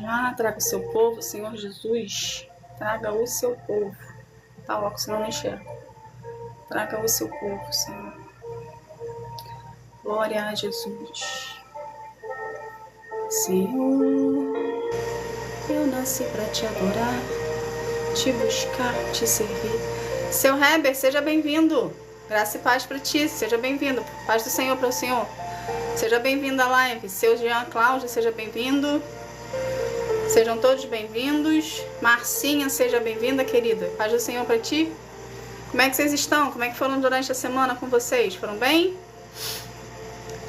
Já traga o seu povo, Senhor Jesus. Traga o seu povo. Tá louco, senão não enxergo. Traga o seu povo, Senhor. Glória a Jesus. Senhor, eu nasci para te adorar, te buscar, te servir. Seu Heber, seja bem-vindo. Graça e paz para ti, seja bem-vindo. Paz do Senhor para o Senhor. Seja bem-vindo à live. Seu Jean Cláudio, seja bem-vindo. Sejam todos bem-vindos. Marcinha, seja bem-vinda, querida. Paz do Senhor para ti. Como é que vocês estão? Como é que foram durante a semana com vocês? Foram bem?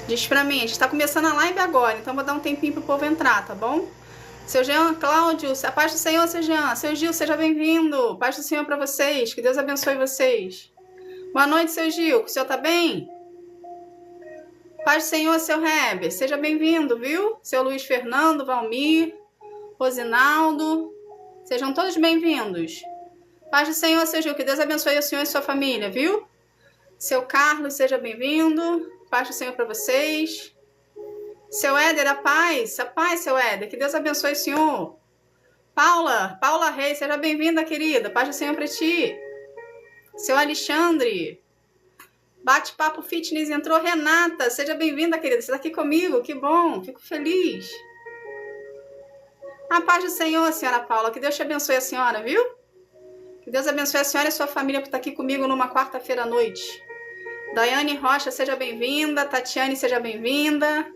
Diz pra mim, a gente tá começando a live agora, então vou dar um tempinho pro povo entrar, tá bom? Seu Jean Cláudio, a paz do Senhor, seu Jean. Seu Gil, seja bem-vindo. Paz do Senhor para vocês. Que Deus abençoe vocês. Boa noite, seu Gil. O senhor tá bem? Paz do Senhor, seu Heber. Seja bem-vindo, viu? Seu Luiz Fernando, Valmir, Rosinaldo. Sejam todos bem-vindos. Paz do Senhor, seu Gil. Que Deus abençoe o senhor e sua família, viu? Seu Carlos, seja bem-vindo. Paz do Senhor para vocês. Seu Éder, a paz, seu Éder. Que Deus abençoe o senhor. Paula Reis, seja bem-vinda, querida. Paz do Senhor para ti. Seu Alexandre. Bate-papo fitness entrou. Renata, seja bem-vinda, querida. Você está aqui comigo, que bom, fico feliz. A paz do Senhor, senhora Paula. Que Deus te abençoe a senhora, viu? Que Deus abençoe a senhora e a sua família por estar aqui comigo numa quarta-feira à noite. Daiane Rocha, seja bem-vinda. Tatiane, seja bem-vinda.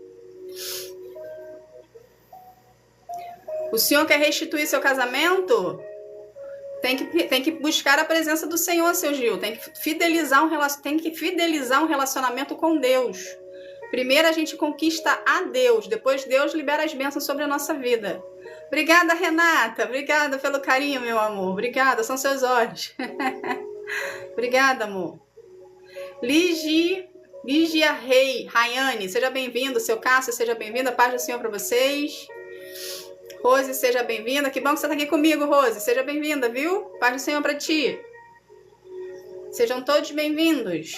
O senhor quer restituir seu casamento? Tem que buscar a presença do Senhor, seu Gil. Tem que fidelizar um relacionamento com Deus. Primeiro a gente conquista a Deus, depois Deus libera as bênçãos sobre a nossa vida. Obrigada, Renata. Obrigada pelo carinho, meu amor. Obrigada, são seus olhos. Obrigada, amor. Ligia Rayane, seja bem-vindo. Seu Cássio, seja bem-vindo. A paz do Senhor para vocês. Rose, seja bem-vinda. Que bom que você está aqui comigo, Rose. Seja bem-vinda, viu? Paz do Senhor para ti. Sejam todos bem-vindos.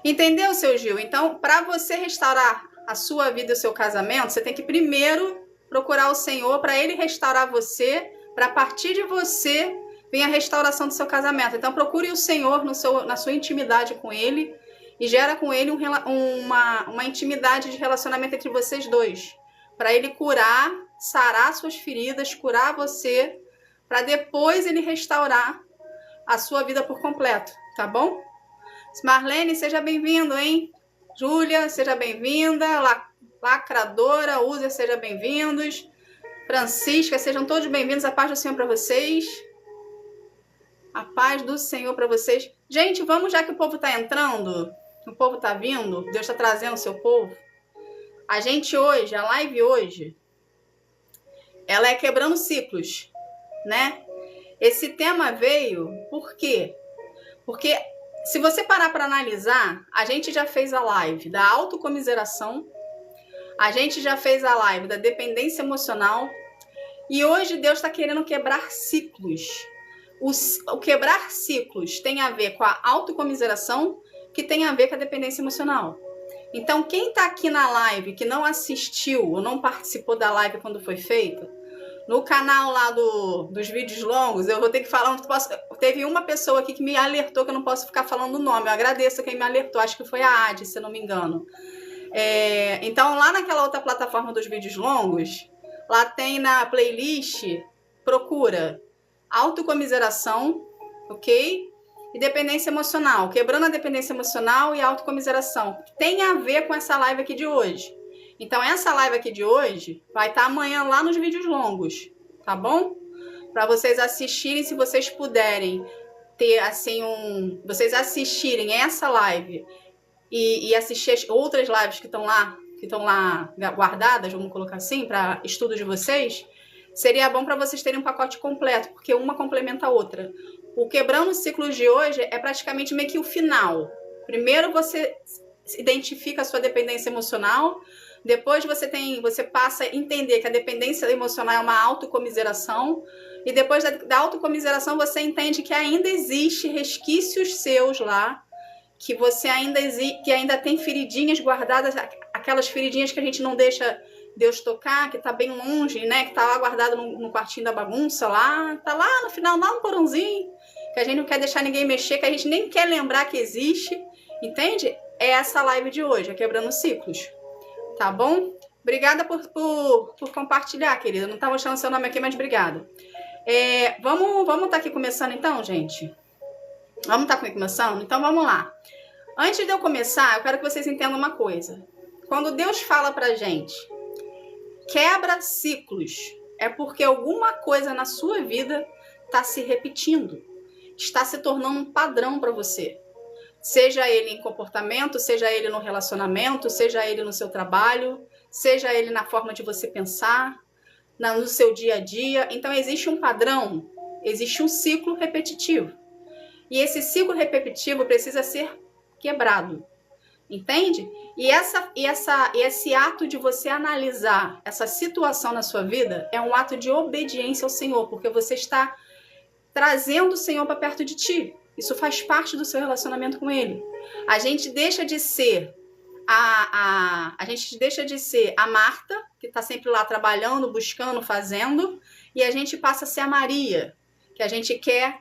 Entendeu, seu Gil? Então, para você restaurar a sua vida e o seu casamento, você tem que primeiro procurar o Senhor para Ele restaurar você, para a partir de você vir a restauração do seu casamento. Então, procure o Senhor na sua intimidade com Ele e gera com Ele uma intimidade de relacionamento entre vocês dois, para Ele curar, sarar suas feridas, curar você, para depois Ele restaurar a sua vida por completo, tá bom? Marlene, seja bem-vindo, hein? Júlia, seja bem-vinda. Lacradora, User, seja bem-vindos. Francisca, sejam todos bem-vindos. A paz do Senhor para vocês. A paz do Senhor para vocês. Gente, vamos, já que o povo tá entrando, o povo tá vindo, Deus tá trazendo o seu povo. A gente hoje, a live hoje, ela é quebrando ciclos, né? Esse tema veio, por quê? Porque se você parar para analisar, a gente já fez a live da autocomiseração, a gente já fez a live da dependência emocional e hoje Deus está querendo quebrar ciclos. O quebrar ciclos tem a ver com a autocomiseração, que tem a ver com a dependência emocional. Então, quem está aqui na live que não assistiu ou não participou da live quando foi feita, no canal lá dos vídeos longos, eu vou ter que falar, teve uma pessoa aqui que me alertou que eu não posso ficar falando o nome, eu agradeço quem me alertou, acho que foi a Adi, se eu não me engano. Então, lá naquela outra plataforma dos vídeos longos, lá tem na playlist, procura autocomiseração, ok? E dependência emocional, quebrando a dependência emocional e autocomiseração, que tem a ver com essa live aqui de hoje. Então, essa live aqui de hoje vai estar amanhã lá nos vídeos longos, tá bom? Para vocês assistirem, se vocês puderem ter, assim, vocês assistirem essa live e assistir as outras lives que estão lá guardadas, vamos colocar assim, para estudo de vocês, seria bom para vocês terem um pacote completo, porque uma complementa a outra. O Quebrando Ciclos de hoje é praticamente meio que o final. Primeiro você identifica a sua dependência emocional, depois você passa a entender que a dependência emocional é uma autocomiseração, e depois da autocomiseração você entende que ainda existe resquícios seus lá, que você ainda tem feridinhas guardadas, aquelas feridinhas que a gente não deixa Deus tocar, que tá bem longe, né? Que tá lá guardado no quartinho da bagunça lá, tá lá no final, lá no porãozinho, que a gente não quer deixar ninguém mexer, que a gente nem quer lembrar que existe, entende? É essa live de hoje, é Quebrando Ciclos, tá bom? Obrigada por compartilhar, querida. Não tá mostrando seu nome aqui, mas obrigada. Vamos tá aqui começando então, gente? Vamos tá começando? Então vamos lá. Antes de eu começar, eu quero que vocês entendam uma coisa. Quando Deus fala pra gente, quebra ciclos, é porque alguma coisa na sua vida está se repetindo, está se tornando um padrão para você. Seja ele em comportamento, seja ele no relacionamento, seja ele no seu trabalho, seja ele na forma de você pensar, no seu dia a dia. Então existe um padrão, existe um ciclo repetitivo. E esse ciclo repetitivo precisa ser quebrado. Entende? E esse ato de você analisar essa situação na sua vida é um ato de obediência ao Senhor, porque você está trazendo o Senhor para perto de ti. Isso faz parte do seu relacionamento com Ele. A gente deixa de ser a gente deixa de ser a Marta, que está sempre lá trabalhando, buscando, fazendo, e a gente passa a ser a Maria, que a gente quer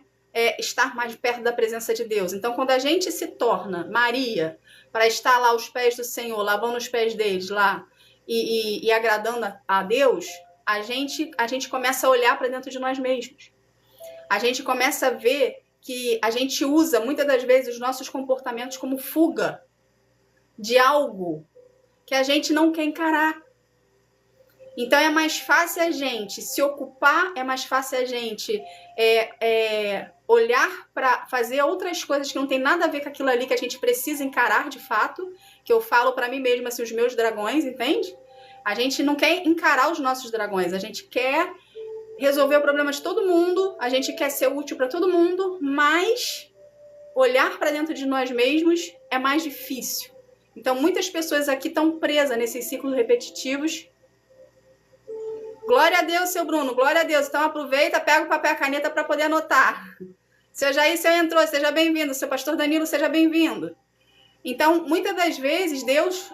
estar mais perto da presença de Deus. Então, quando a gente se torna Maria, para estar lá aos pés do Senhor, lavando os pés deles lá e agradando a Deus, a gente começa a olhar para dentro de nós mesmos. A gente começa a ver que a gente usa, muitas das vezes, os nossos comportamentos como fuga de algo que a gente não quer encarar. Então é mais fácil a gente se ocupar, é mais fácil a gente olhar para fazer outras coisas que não tem nada a ver com aquilo ali que a gente precisa encarar de fato, que eu falo para mim mesma, assim, os meus dragões, entende? A gente não quer encarar os nossos dragões, a gente quer resolver o problema de todo mundo, a gente quer ser útil para todo mundo, mas olhar para dentro de nós mesmos é mais difícil. Então muitas pessoas aqui estão presas nesses ciclos repetitivos. Glória a Deus, seu Bruno, glória a Deus. Então aproveita, pega o papel e a caneta para poder anotar. Seu Jair, seu entrou, seja bem-vindo. Seu pastor Danilo, seja bem-vindo. Então, muitas das vezes, Deus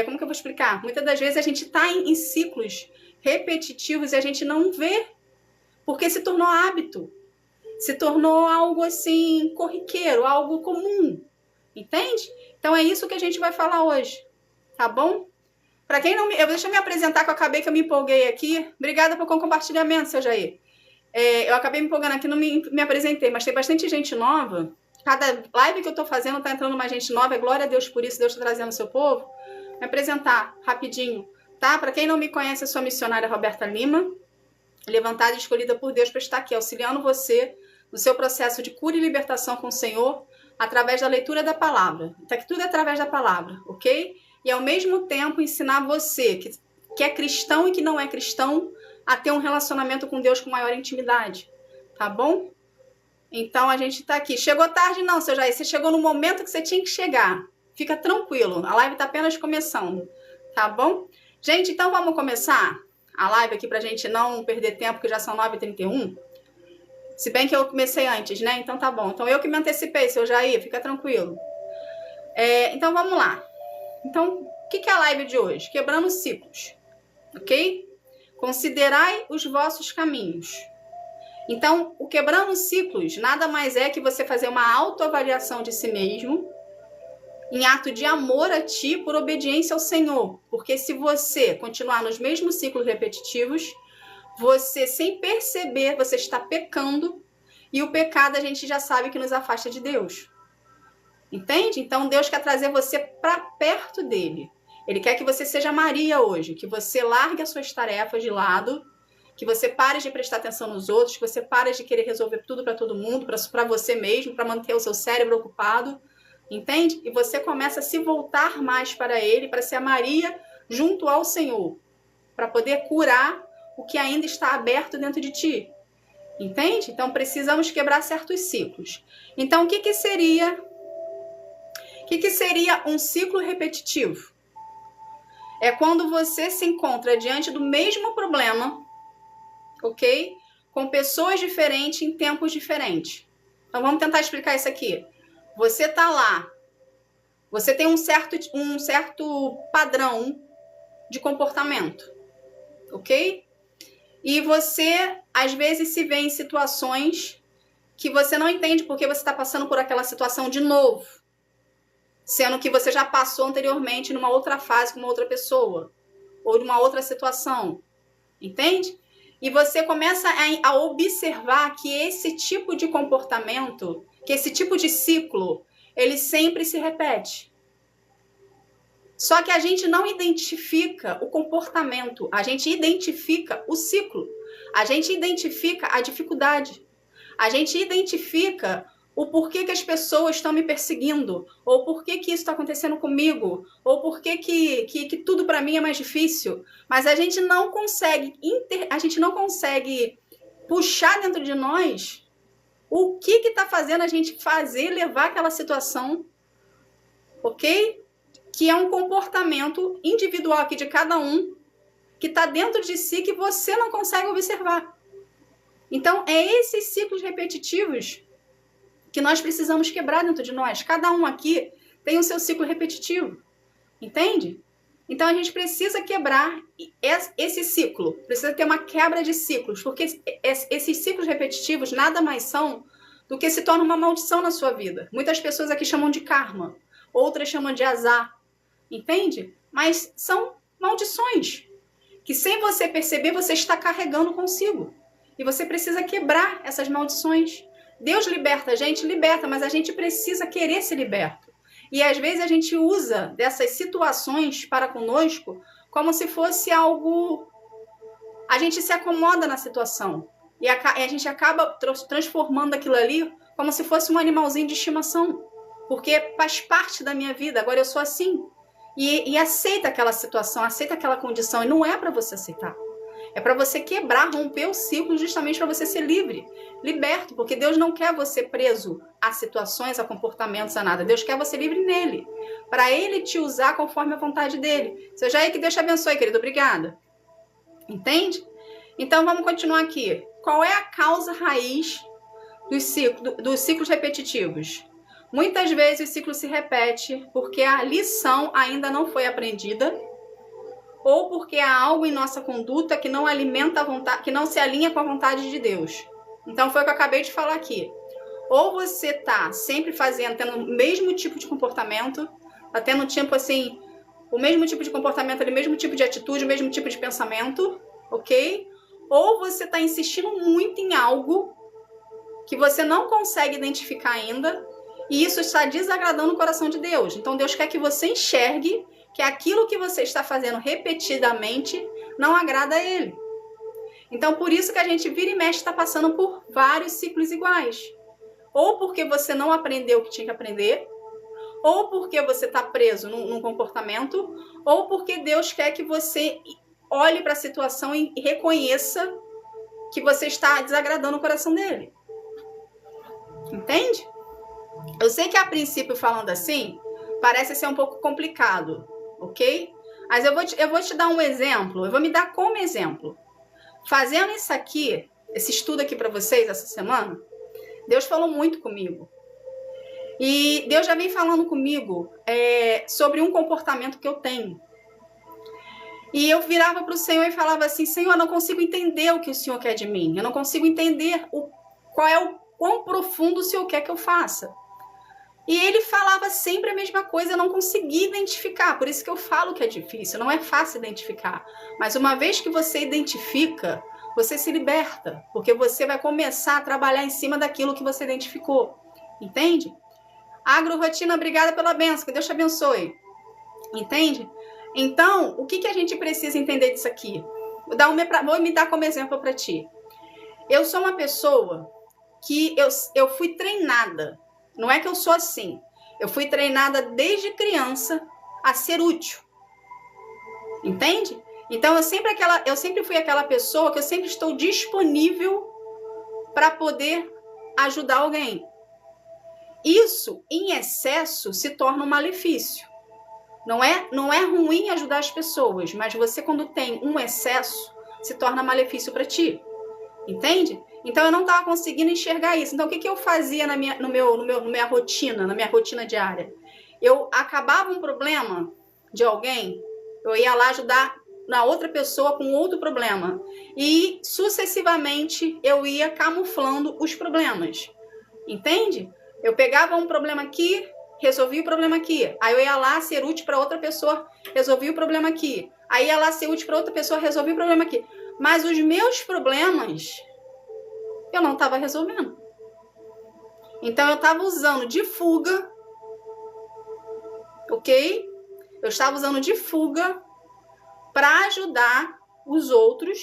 como que eu vou explicar? Muitas das vezes a gente está em ciclos repetitivos e a gente não vê, porque se tornou hábito. Se tornou algo assim, corriqueiro, algo comum. Entende? Então é isso que a gente vai falar hoje. Tá bom? Para quem não me... Deixa eu me apresentar, que eu acabei que eu me empolguei aqui. Obrigada por compartilhamento, seu Jair. Eu acabei me empolgando aqui, não me apresentei, mas tem bastante gente nova. Cada live que eu tô fazendo tá entrando mais gente nova. Glória a Deus por isso, Deus tá trazendo o seu povo. Me apresentar rapidinho, tá? Para quem não me conhece, eu sou a missionária Roberta Lima, levantada e escolhida por Deus para estar aqui, auxiliando você no seu processo de cura e libertação com o Senhor, através da leitura da palavra. Tá aqui tudo através da palavra, ok? E ao mesmo tempo ensinar você que é cristão e que não é cristão a ter um relacionamento com Deus com maior intimidade, tá bom? Então a gente tá aqui. Chegou tarde não, seu Jair, você chegou no momento que você tinha que chegar. Fica tranquilo, a live tá apenas começando, tá bom? Gente, então vamos começar a live aqui pra gente não perder tempo, que já são 9h31. Se bem que eu comecei antes, né? Então tá bom. Então eu que me antecipei, seu Jair, fica tranquilo. Então vamos lá. Então, o que é a live de hoje? Quebrando ciclos, ok? Considerai os vossos caminhos. Então, o quebrando ciclos nada mais é que você fazer uma autoavaliação de si mesmo, em ato de amor a ti, por obediência ao Senhor. Porque se você continuar nos mesmos ciclos repetitivos, você, sem perceber, você está pecando, e o pecado a gente já sabe que nos afasta de Deus. Entende? Então Deus quer trazer você para perto dele. Ele quer que você seja Maria hoje, que você largue as suas tarefas de lado, que você pare de prestar atenção nos outros, que você pare de querer resolver tudo para todo mundo, para você mesmo, para manter o seu cérebro ocupado. Entende? E você começa a se voltar mais para ele, para ser a Maria junto ao Senhor, para poder curar o que ainda está aberto dentro de ti. Entende? Então precisamos quebrar certos ciclos. Então o que seria um ciclo repetitivo? É quando você se encontra diante do mesmo problema, ok? Com pessoas diferentes em tempos diferentes. Então vamos tentar explicar isso aqui. Você tá lá, você tem um certo padrão de comportamento, ok? E você, às vezes, se vê em situações que você não entende porque você está passando por aquela situação de novo, sendo que você já passou anteriormente numa outra fase com uma outra pessoa, ou numa outra situação, entende? E você começa a observar que esse tipo de comportamento, que esse tipo de ciclo, ele sempre se repete. Só que a gente não identifica o comportamento, a gente identifica o ciclo, a gente identifica a dificuldade, a gente identifica o porquê que as pessoas estão me perseguindo, ou porquê que isso está acontecendo comigo, ou porquê que tudo para mim é mais difícil. Mas a gente não consegue puxar dentro de nós o que está fazendo a gente levar aquela situação, ok? Que é um comportamento individual aqui de cada um, que está dentro de si, que você não consegue observar. Então, é esses ciclos repetitivos que nós precisamos quebrar dentro de nós. Cada um aqui tem o seu ciclo repetitivo, entende? Então, a gente precisa quebrar esse ciclo, precisa ter uma quebra de ciclos, porque esses ciclos repetitivos nada mais são do que se torna uma maldição na sua vida. Muitas pessoas aqui chamam de karma, outras chamam de azar, entende? Mas são maldições que, sem você perceber, você está carregando consigo. E você precisa quebrar essas maldições. Deus liberta a gente, liberta, mas a gente precisa querer ser liberto. E às vezes a gente usa dessas situações para conosco como se fosse algo... A gente se acomoda na situação. E a gente acaba transformando aquilo ali como se fosse um animalzinho de estimação. Porque faz parte da minha vida, agora eu sou assim. E aceita aquela situação, aceita aquela condição. E não é para você aceitar. É para você quebrar, romper o ciclo, justamente para você ser livre, liberto, porque Deus não quer você preso a situações, a comportamentos, a nada. Deus quer você livre nele, para ele te usar conforme a vontade dele. Seja aí, que Deus te abençoe, querido. Obrigada. Entende? Então, vamos continuar aqui. Qual é a causa raiz dos ciclos repetitivos? Muitas vezes o ciclo se repete porque a lição ainda não foi aprendida, ou porque há algo em nossa conduta que não alimenta a vontade, que não se alinha com a vontade de Deus. Então foi o que eu acabei de falar aqui. Ou você tá sempre tendo o mesmo tipo de comportamento, tá tendo tipo assim, o mesmo tipo de comportamento, o mesmo tipo de atitude, o mesmo tipo de pensamento, ok? Ou você tá insistindo muito em algo que você não consegue identificar ainda, e isso está desagradando o coração de Deus. Então Deus quer que você enxergue que aquilo que você está fazendo repetidamente não agrada a Ele. Então, por isso que a gente vira e mexe está passando por vários ciclos iguais. Ou porque você não aprendeu o que tinha que aprender, ou porque você está preso num comportamento, ou porque Deus quer que você olhe para a situação e reconheça que você está desagradando o coração dele. Entende? Eu sei que a princípio, falando assim, parece ser um pouco complicado, ok? Mas eu vou te dar um exemplo, eu vou me dar como exemplo. Fazendo isso aqui, esse estudo aqui para vocês essa semana, Deus falou muito comigo. E Deus já vem falando comigo sobre um comportamento que eu tenho. E eu virava para o Senhor e falava assim: Senhor, eu não consigo entender o que o Senhor quer de mim. Eu não consigo entender quão profundo o Senhor quer que eu faça. E ele falava sempre a mesma coisa, eu não conseguia identificar. Por isso que eu falo que é difícil, não é fácil identificar. Mas uma vez que você identifica, você se liberta. Porque você vai começar a trabalhar em cima daquilo que você identificou. Entende? Agrorotina, obrigada pela bênção, que Deus te abençoe. Entende? Então, o que a gente precisa entender disso aqui? Vou me dar como exemplo para ti. Eu sou uma pessoa que eu fui treinada. Não é que eu sou assim. Eu fui treinada desde criança a ser útil. Entende? Então, eu sempre fui aquela pessoa que eu sempre estou disponível para poder ajudar alguém. Isso, em excesso, se torna um malefício. Não é ruim ajudar as pessoas, mas você, quando tem um excesso, se torna malefício para ti. Entende? Então eu não estava conseguindo enxergar isso. Então o que eu fazia na minha rotina diária? Eu acabava um problema de alguém, Eu ia lá ajudar na outra pessoa com outro problema. E, sucessivamente, eu ia camuflando os problemas. Entende? Eu pegava um problema aqui, resolvia o problema aqui. Aí eu ia lá ser útil para outra pessoa, resolvia o problema aqui. Aí ia lá ser útil para outra pessoa, resolvia o problema aqui. Mas os meus problemas, eu não estava resolvendo. Então, eu estava usando de fuga, ok? Eu estava usando de fuga para ajudar os outros.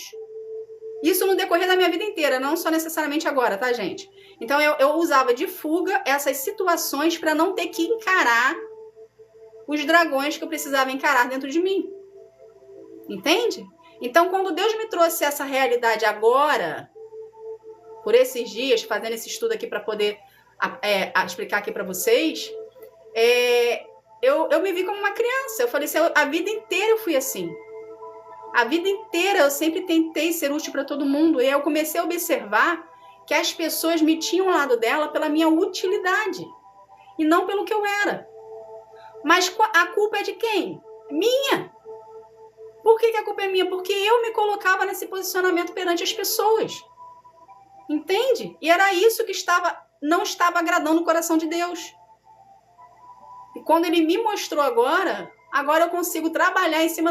Isso no decorrer da minha vida inteira, não só necessariamente agora, tá, gente? Então, eu usava de fuga essas situações para não ter que encarar os dragões que eu precisava encarar dentro de mim. Entende? Então, quando Deus me trouxe essa realidade agora, por esses dias, fazendo esse estudo aqui para poder explicar aqui para vocês, eu me vi como uma criança. Eu falei assim, a vida inteira eu fui assim. A vida inteira eu sempre tentei ser útil para todo mundo. E eu comecei a observar que as pessoas me tinham ao lado dela pela minha utilidade. E não pelo que eu era. Mas a culpa é de quem? Minha. Por que a culpa é minha? Porque eu me colocava nesse posicionamento perante as pessoas. Entende? E era isso que não estava agradando o coração de Deus. E quando ele me mostrou agora eu consigo trabalhar em cima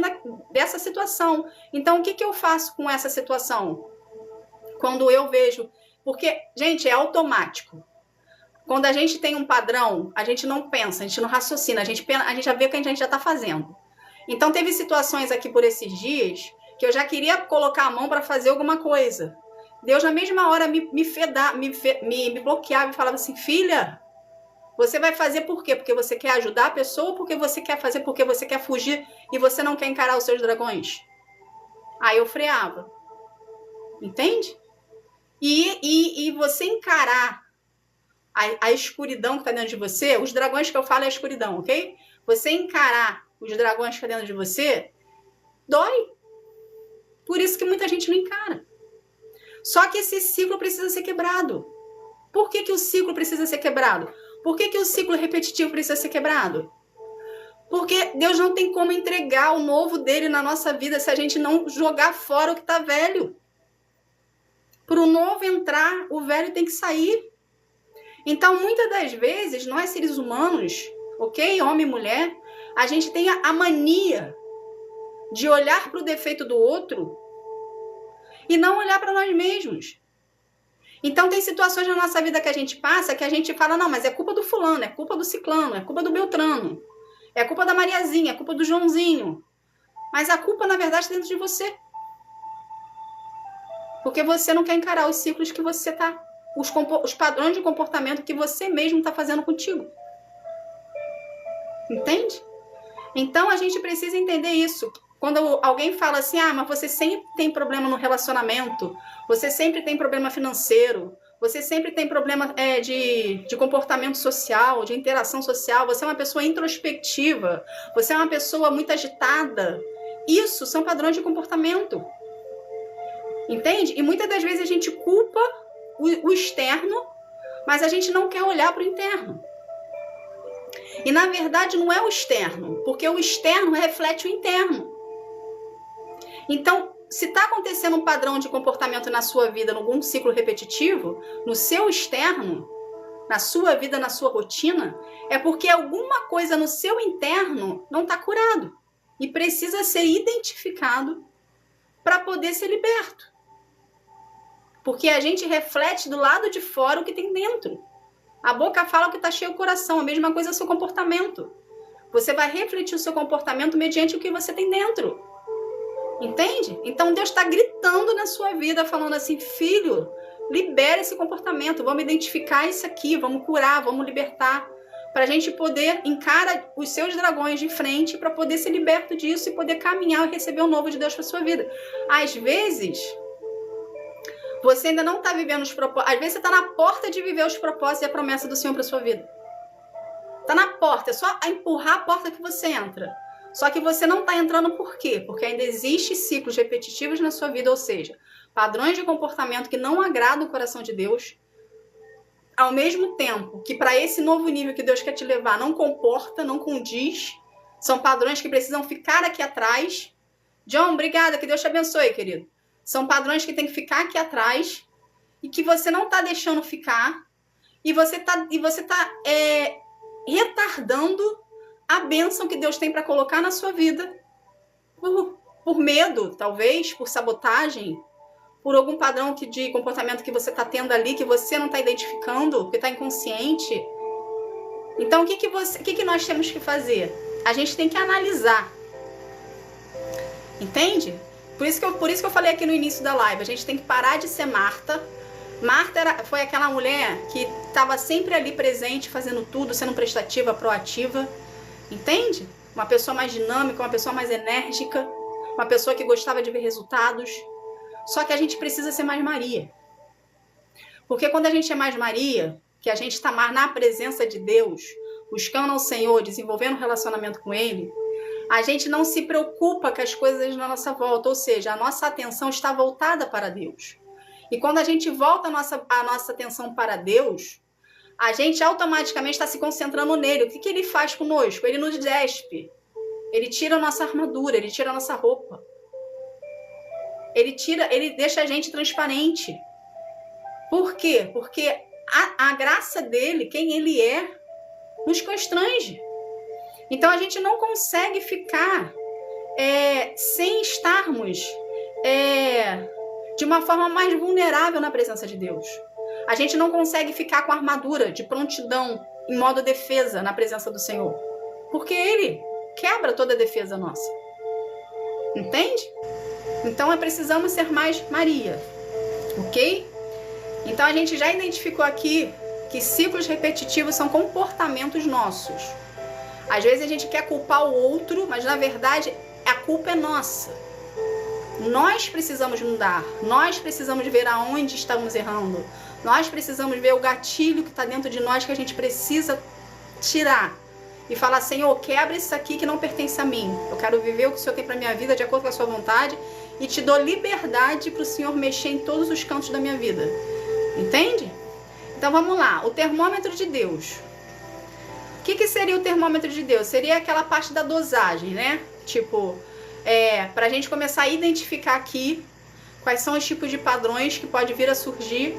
dessa situação. Então, o que eu faço com essa situação? Quando eu vejo... Porque, gente, é automático. Quando a gente tem um padrão, a gente não pensa, a gente não raciocina, a gente já vê o que a gente já está fazendo. Então, teve situações aqui por esses dias que eu já queria colocar a mão para fazer alguma coisa. Deus, na mesma hora, me bloqueava e falava assim, filha, você vai fazer por quê? Porque você quer ajudar a pessoa ou porque você quer fazer porque você quer fugir e você não quer encarar os seus dragões? Aí eu freava. Entende? E você encarar a escuridão que está dentro de você, os dragões que eu falo é a escuridão, ok? Você encarar os dragões que estão dentro de você, dói. Por isso que muita gente não encara. Só que esse ciclo precisa ser quebrado. Por que o ciclo precisa ser quebrado? Por que o ciclo repetitivo precisa ser quebrado? Porque Deus não tem como entregar o novo dele na nossa vida se a gente não jogar fora o que está velho. Para o novo entrar, o velho tem que sair. Então, muitas das vezes, nós seres humanos, ok? Homem e mulher, a gente tem a mania de olhar para o defeito do outro e não olhar para nós mesmos. Então, tem situações na nossa vida que a gente passa que a gente fala, não, mas é culpa do fulano, é culpa do ciclano, é culpa do beltrano, é culpa da Mariazinha, é culpa do Joãozinho. Mas a culpa, na verdade, está dentro de você. Porque você não quer encarar os ciclos que você está, os padrões de comportamento que você mesmo está fazendo contigo. Entende? Então, a gente precisa entender isso. Quando alguém fala assim, mas você sempre tem problema no relacionamento, você sempre tem problema financeiro, você sempre tem problema de comportamento social, de interação social, você é uma pessoa introspectiva, você é uma pessoa muito agitada. Isso são padrões de comportamento. Entende? E muitas das vezes a gente culpa o externo, mas a gente não quer olhar para o interno. E na verdade não é o externo, porque o externo reflete o interno. Então, se está acontecendo um padrão de comportamento na sua vida, em algum ciclo repetitivo, no seu externo, na sua vida, na sua rotina, é porque alguma coisa no seu interno não está curado e precisa ser identificado para poder ser liberto. Porque a gente reflete do lado de fora o que tem dentro. A boca fala o que está cheio o coração, a mesma coisa é o seu comportamento. Você vai refletir o seu comportamento mediante o que você tem dentro. Entende? Então Deus está gritando na sua vida, falando assim, filho, libera esse comportamento, vamos identificar isso aqui, vamos curar, vamos libertar, para a gente poder encarar os seus dragões de frente, para poder ser liberto disso e poder caminhar e receber o novo de Deus para sua vida. Às vezes, você ainda não está vivendo os propósitos, às vezes você está na porta de viver os propósitos e a promessa do Senhor para sua vida. Está na porta, é só empurrar a porta que você entra. Só que você não está entrando por quê? Porque ainda existem ciclos repetitivos na sua vida, ou seja, padrões de comportamento que não agradam o coração de Deus, ao mesmo tempo que para esse novo nível que Deus quer te levar não comporta, não condiz, São padrões que precisam ficar aqui atrás. John, obrigada, que Deus te abençoe, querido. São padrões que tem que ficar aqui atrás e que você não está deixando ficar e você tá retardando a bênção que Deus tem para colocar na sua vida por medo, talvez, por sabotagem, por algum padrão de comportamento que você está tendo ali, que você não está identificando, porque está inconsciente. Então, o que nós temos que fazer? A gente tem que analisar. Entende? Por isso que eu falei aqui no início da live, a gente tem que parar de ser Marta. Marta foi aquela mulher que estava sempre ali presente, fazendo tudo, sendo prestativa, proativa. Entende? Uma pessoa mais dinâmica, uma pessoa mais enérgica, uma pessoa que gostava de ver resultados. Só que a gente precisa ser mais Maria. Porque quando a gente é mais Maria, que a gente está mais na presença de Deus, buscando ao Senhor, desenvolvendo um relacionamento com Ele, a gente não se preocupa com as coisas na nossa volta, ou seja, a nossa atenção está voltada para Deus. E quando a gente volta a nossa atenção para Deus, a gente automaticamente está se concentrando nele. O que ele faz conosco? Ele nos despe. Ele tira a nossa armadura, ele tira a nossa roupa. Ele deixa a gente transparente. Por quê? Porque a graça dele, quem ele é, nos constrange. Então a gente não consegue ficar sem estarmos de uma forma mais vulnerável na presença de Deus. A gente não consegue ficar com a armadura de prontidão, em modo defesa, na presença do Senhor. Porque Ele quebra toda a defesa nossa. Entende? Então precisamos ser mais Maria. Ok? Então a gente já identificou aqui que ciclos repetitivos são comportamentos nossos. Às vezes a gente quer culpar o outro, mas na verdade a culpa é nossa. Nós precisamos mudar, nós precisamos ver aonde estamos errando, nós precisamos ver o gatilho que está dentro de nós que a gente precisa tirar e falar: Senhor, quebra isso aqui que não pertence a mim. Eu quero viver o que o Senhor tem para minha vida de acordo com a sua vontade e te dou liberdade para o Senhor mexer em todos os cantos da minha vida. Entende? Então vamos lá, o termômetro de Deus. O que seria o termômetro de Deus? Seria aquela parte da dosagem, né? Tipo, para a gente começar a identificar aqui quais são os tipos de padrões que pode vir a surgir.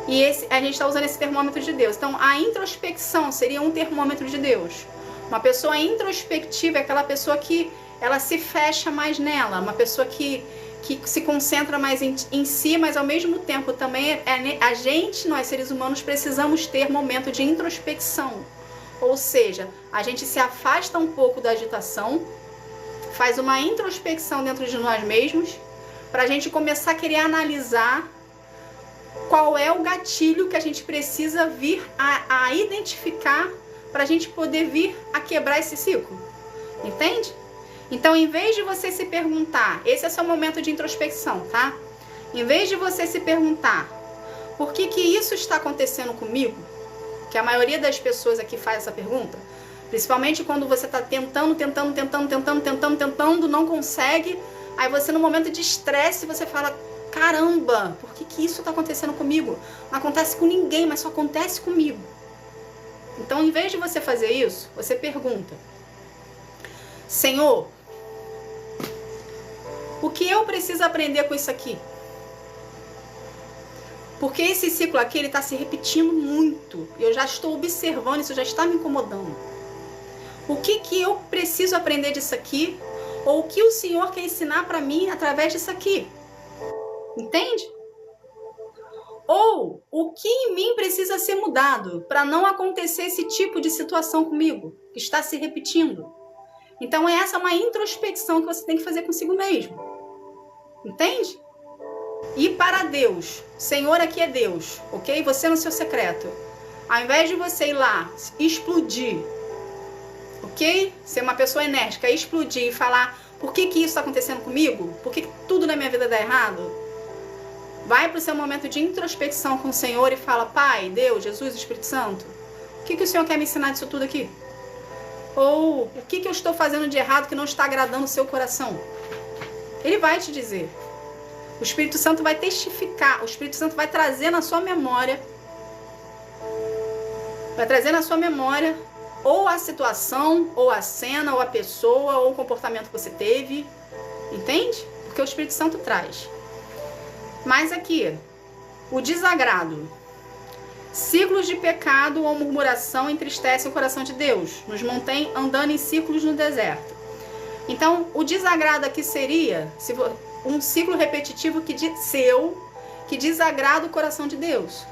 E a gente está usando esse termômetro de Deus. Então, a introspecção seria um termômetro de Deus. Uma pessoa introspectiva é aquela pessoa que ela se fecha mais nela. Uma pessoa que se concentra mais em si, mas ao mesmo tempo também nós seres humanos, precisamos ter momento de introspecção. Ou seja, a gente se afasta um pouco da agitação, faz uma introspecção dentro de nós mesmos, para a gente começar a querer analisar qual é o gatilho que a gente precisa vir a identificar para a gente poder vir a quebrar esse ciclo. Entende? Então, em vez de você se perguntar, esse é o seu momento de introspecção, tá? Em vez de você se perguntar por que isso está acontecendo comigo, que a maioria das pessoas aqui faz essa pergunta, principalmente quando você está tentando, não consegue, aí você no momento de estresse, você fala: caramba, por que isso está acontecendo comigo? Não acontece com ninguém, mas só acontece comigo. Então, em vez de você fazer isso, você pergunta: Senhor, o que eu preciso aprender com isso aqui? Porque esse ciclo aqui, ele está se repetindo muito. Eu já estou observando, isso já está me incomodando. O que eu preciso aprender disso aqui? Ou o que o Senhor quer ensinar para mim através disso aqui? Entende? Ou o que em mim precisa ser mudado para não acontecer esse tipo de situação comigo, que está se repetindo. Então essa é uma introspecção que você tem que fazer consigo mesmo. Entende? E para Deus, Senhor aqui é Deus, ok? Você no seu secreto. Ao invés de você ir lá, explodir, ok? Ser uma pessoa enérgica, explodir e falar: por que isso está acontecendo comigo? Por que tudo na minha vida dá errado? Vai para o seu momento de introspecção com o Senhor e fala: Pai, Deus, Jesus, Espírito Santo, o que o Senhor quer me ensinar disso tudo aqui? Ou o que eu estou fazendo de errado que não está agradando o seu coração? Ele vai te dizer. O Espírito Santo vai testificar, o Espírito Santo vai trazer na sua memória, ou a situação, ou a cena, ou a pessoa, ou o comportamento que você teve. Entende? Porque o Espírito Santo traz. Mas aqui, o desagrado. Ciclos de pecado ou murmuração entristecem o coração de Deus, nos mantém andando em círculos no deserto. Então, o desagrado aqui seria um ciclo repetitivo que desagrada o coração de Deus.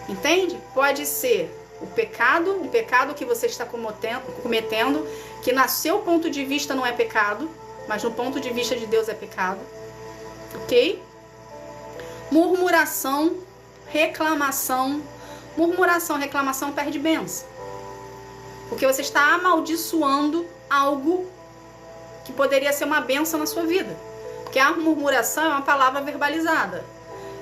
Entende? Pode ser um pecado que você está cometendo, que no seu ponto de vista não é pecado, mas no ponto de vista de Deus é pecado. Ok? Murmuração, reclamação. Murmuração, reclamação perde bênção. Porque você está amaldiçoando algo que poderia ser uma bênção na sua vida. Porque a murmuração é uma palavra verbalizada.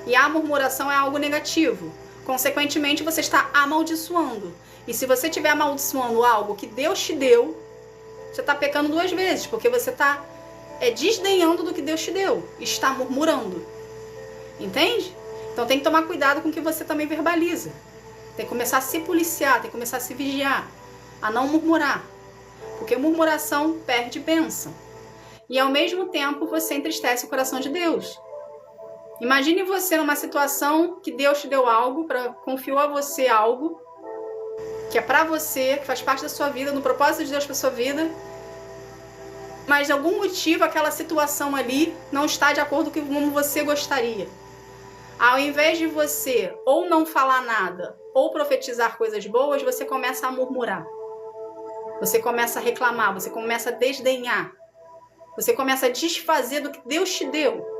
E a murmuração é algo negativo. Consequentemente, você está amaldiçoando. E se você estiver amaldiçoando algo que Deus te deu, você está pecando 2 vezes. Porque você está desdenhando do que Deus te deu. Está murmurando. Entende? Então tem que tomar cuidado com o que você também verbaliza. Tem que começar a se policiar, tem que começar a se vigiar. A não murmurar. Porque murmuração perde bênção. E ao mesmo tempo você entristece o coração de Deus. Imagine você numa situação que Deus te deu algo, confiou a você algo, que é pra você, que faz parte da sua vida, no propósito de Deus pra sua vida, mas de algum motivo aquela situação ali não está de acordo com como você gostaria. Ao invés de você ou não falar nada, ou profetizar coisas boas, você começa a murmurar. Você começa a reclamar, você começa a desdenhar. Você começa a desfazer do que Deus te deu.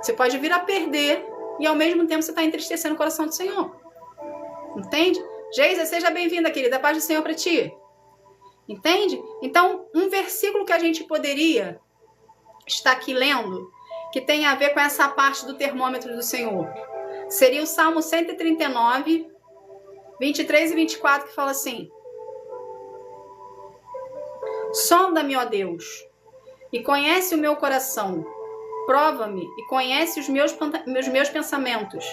Você pode vir a perder e ao mesmo tempo você está entristecendo o coração do Senhor. Entende? Geisa, seja bem-vinda, querida. A paz do Senhor para ti. Entende? Então, um versículo que a gente poderia estar aqui lendo, que tem a ver com essa parte do termômetro do Senhor, seria o Salmo 139, 23 e 24, que fala assim: sonda-me, ó Deus, e conhece o meu coração. Prova-me e conhece os meus pensamentos.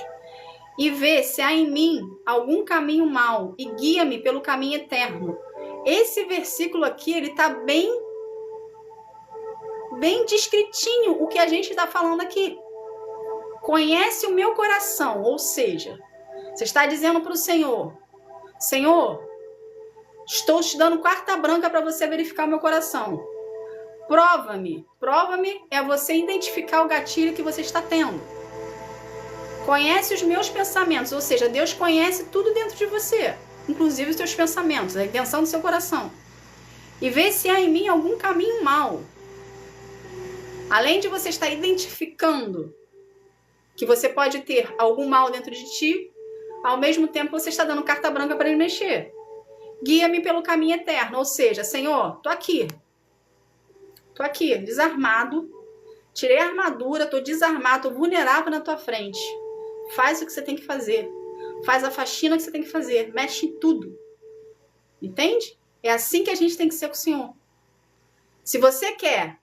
E vê se há em mim algum caminho mau e guia-me pelo caminho eterno. Esse versículo aqui, ele está bem descritinho o que a gente está falando aqui. Conhece o meu coração, ou seja, você está dizendo para o Senhor: Senhor, estou te dando carta branca para você verificar o meu coração. Prova-me. Prova-me é você identificar o gatilho que você está tendo. Conhece os meus pensamentos, ou seja, Deus conhece tudo dentro de você, inclusive os seus pensamentos, a intenção do seu coração. E vê se há em mim algum caminho mau. Além de você estar identificando que você pode ter algum mal dentro de ti, ao mesmo tempo você está dando carta branca para ele mexer. Guia-me pelo caminho eterno, ou seja, Senhor, tô aqui, desarmado, tirei a armadura, tô desarmado, tô vulnerável na tua frente. Faz o que você tem que fazer. Faz a faxina que você tem que fazer. Mexe em tudo. Entende? É assim que a gente tem que ser com o Senhor. Se você quer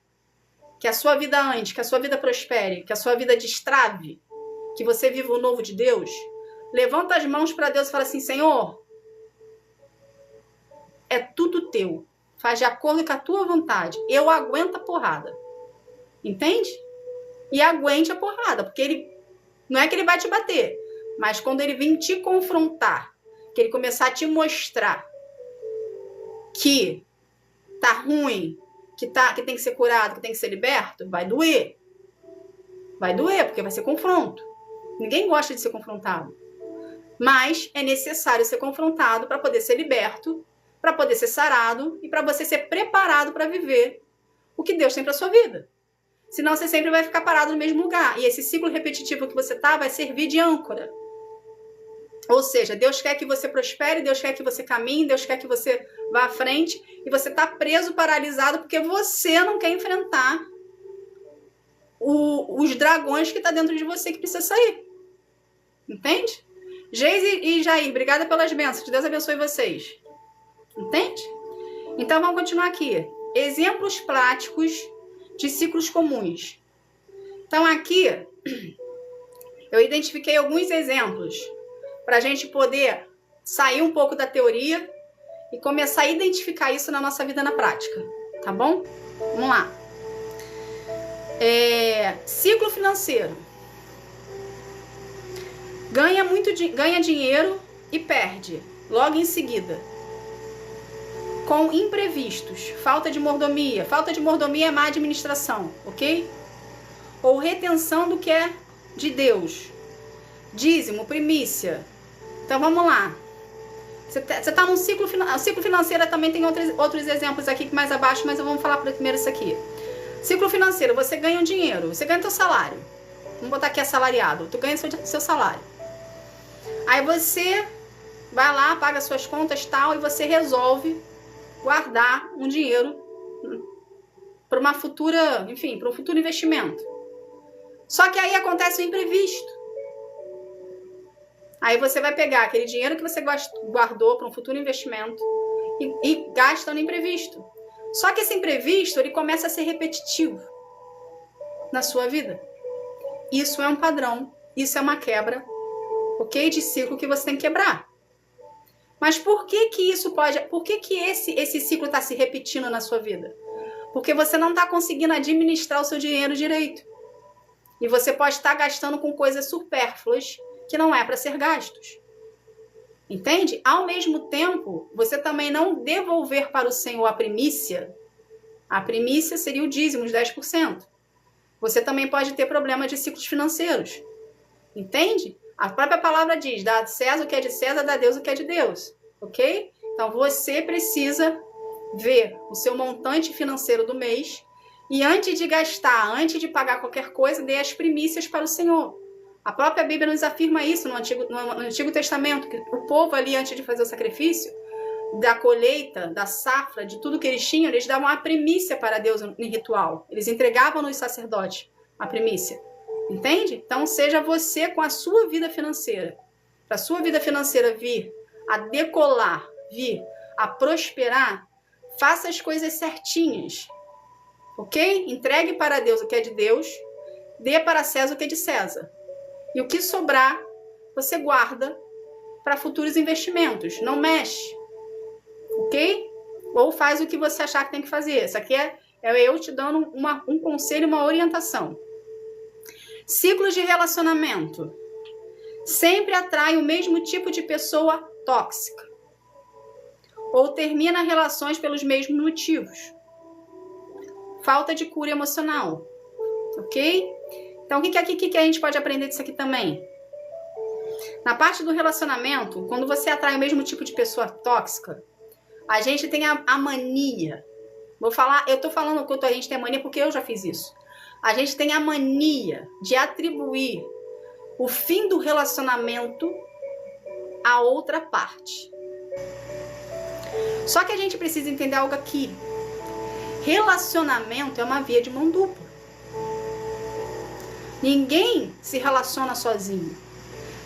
que a sua vida ande, que a sua vida prospere, que a sua vida destrave, que você viva o novo de Deus, levanta as mãos para Deus e fala assim: Senhor, é tudo teu. Faz de acordo com a tua vontade. Eu aguento a porrada. Entende? E aguente a porrada, porque ele não é que ele vai te bater, mas quando ele vir te confrontar, que ele começar a te mostrar que tá ruim, que tem que ser curado, que tem que ser liberto, vai doer. Vai doer, porque vai ser confronto. Ninguém gosta de ser confrontado. Mas é necessário ser confrontado para poder ser liberto, para poder ser sarado e para você ser preparado para viver o que Deus tem para sua vida. Senão você sempre vai ficar parado no mesmo lugar. E esse ciclo repetitivo que você tá vai servir de âncora. Ou seja, Deus quer que você prospere, Deus quer que você caminhe, Deus quer que você vá à frente. E você tá preso, paralisado, porque você não quer enfrentar os dragões que tá dentro de você que precisa sair. Entende? Geise e Jair, obrigada pelas bênçãos. Que Deus abençoe vocês. Entende? Então vamos continuar aqui. Exemplos práticos de ciclos comuns. Então aqui eu identifiquei alguns exemplos para a gente poder sair um pouco da teoria e começar a identificar isso na nossa vida na prática, tá bom? Vamos lá. Ciclo financeiro. Ganha dinheiro e perde logo em seguida. Com imprevistos, falta de mordomia. Falta de mordomia é má administração, ok? Ou retenção do que é de Deus. Dízimo, primícia. Então vamos lá. Você está num ciclo financeiro. O ciclo financeiro também tem outros exemplos aqui mais abaixo, mas vamos falar primeiro isso aqui. Ciclo financeiro, você ganha um dinheiro, você ganha teu salário. Vamos botar aqui assalariado. Tu ganha seu salário. Aí você vai lá, paga suas contas e tal, e você resolve guardar um dinheiro para uma futura, enfim, para um futuro investimento. Só que aí acontece o imprevisto. Aí você vai pegar aquele dinheiro que você guardou para um futuro investimento e gasta no imprevisto. Só que esse imprevisto, ele começa a ser repetitivo na sua vida. Isso é um padrão, isso é uma quebra, ok? De ciclo que você tem que quebrar. Mas por que esse ciclo está se repetindo na sua vida? Porque você não está conseguindo administrar o seu dinheiro direito. E você pode estar gastando com coisas supérfluas que não é para ser gastos. Entende? Ao mesmo tempo, você também não devolver para o Senhor a primícia. A primícia seria o dízimo de 10%. Você também pode ter problema de ciclos financeiros. Entende? A própria palavra diz, dá a César o que é de César, dá a Deus o que é de Deus. Ok? Então você precisa ver o seu montante financeiro do mês e antes de gastar, antes de pagar qualquer coisa, dê as primícias para o Senhor. A própria Bíblia nos afirma isso no Antigo Testamento, que o povo ali, antes de fazer o sacrifício, da colheita, da safra, de tudo que eles tinham, eles davam a primícia para Deus em ritual. Eles entregavam nos sacerdotes a primícia. Entende? Então, seja você com a sua vida financeira. Para a sua vida financeira vir a decolar, vir a prosperar, faça as coisas certinhas. Ok? Entregue para Deus o que é de Deus, dê para César o que é de César. E o que sobrar, você guarda para futuros investimentos. Não mexe. Ok? Ou faz o que você achar que tem que fazer. Isso aqui é eu te dando um conselho, uma orientação. Ciclos de relacionamento. Sempre atrai o mesmo tipo de pessoa tóxica. Ou termina relações pelos mesmos motivos. Falta de cura emocional. Ok? Então, o que a gente pode aprender disso aqui também? Na parte do relacionamento, quando você atrai o mesmo tipo de pessoa tóxica, a gente tem a mania. Eu tô falando que a gente tem a mania porque eu já fiz isso. A gente tem a mania de atribuir o fim do relacionamento a outra parte. Só que a gente precisa entender algo aqui. Relacionamento é uma via de mão dupla. Ninguém se relaciona sozinho.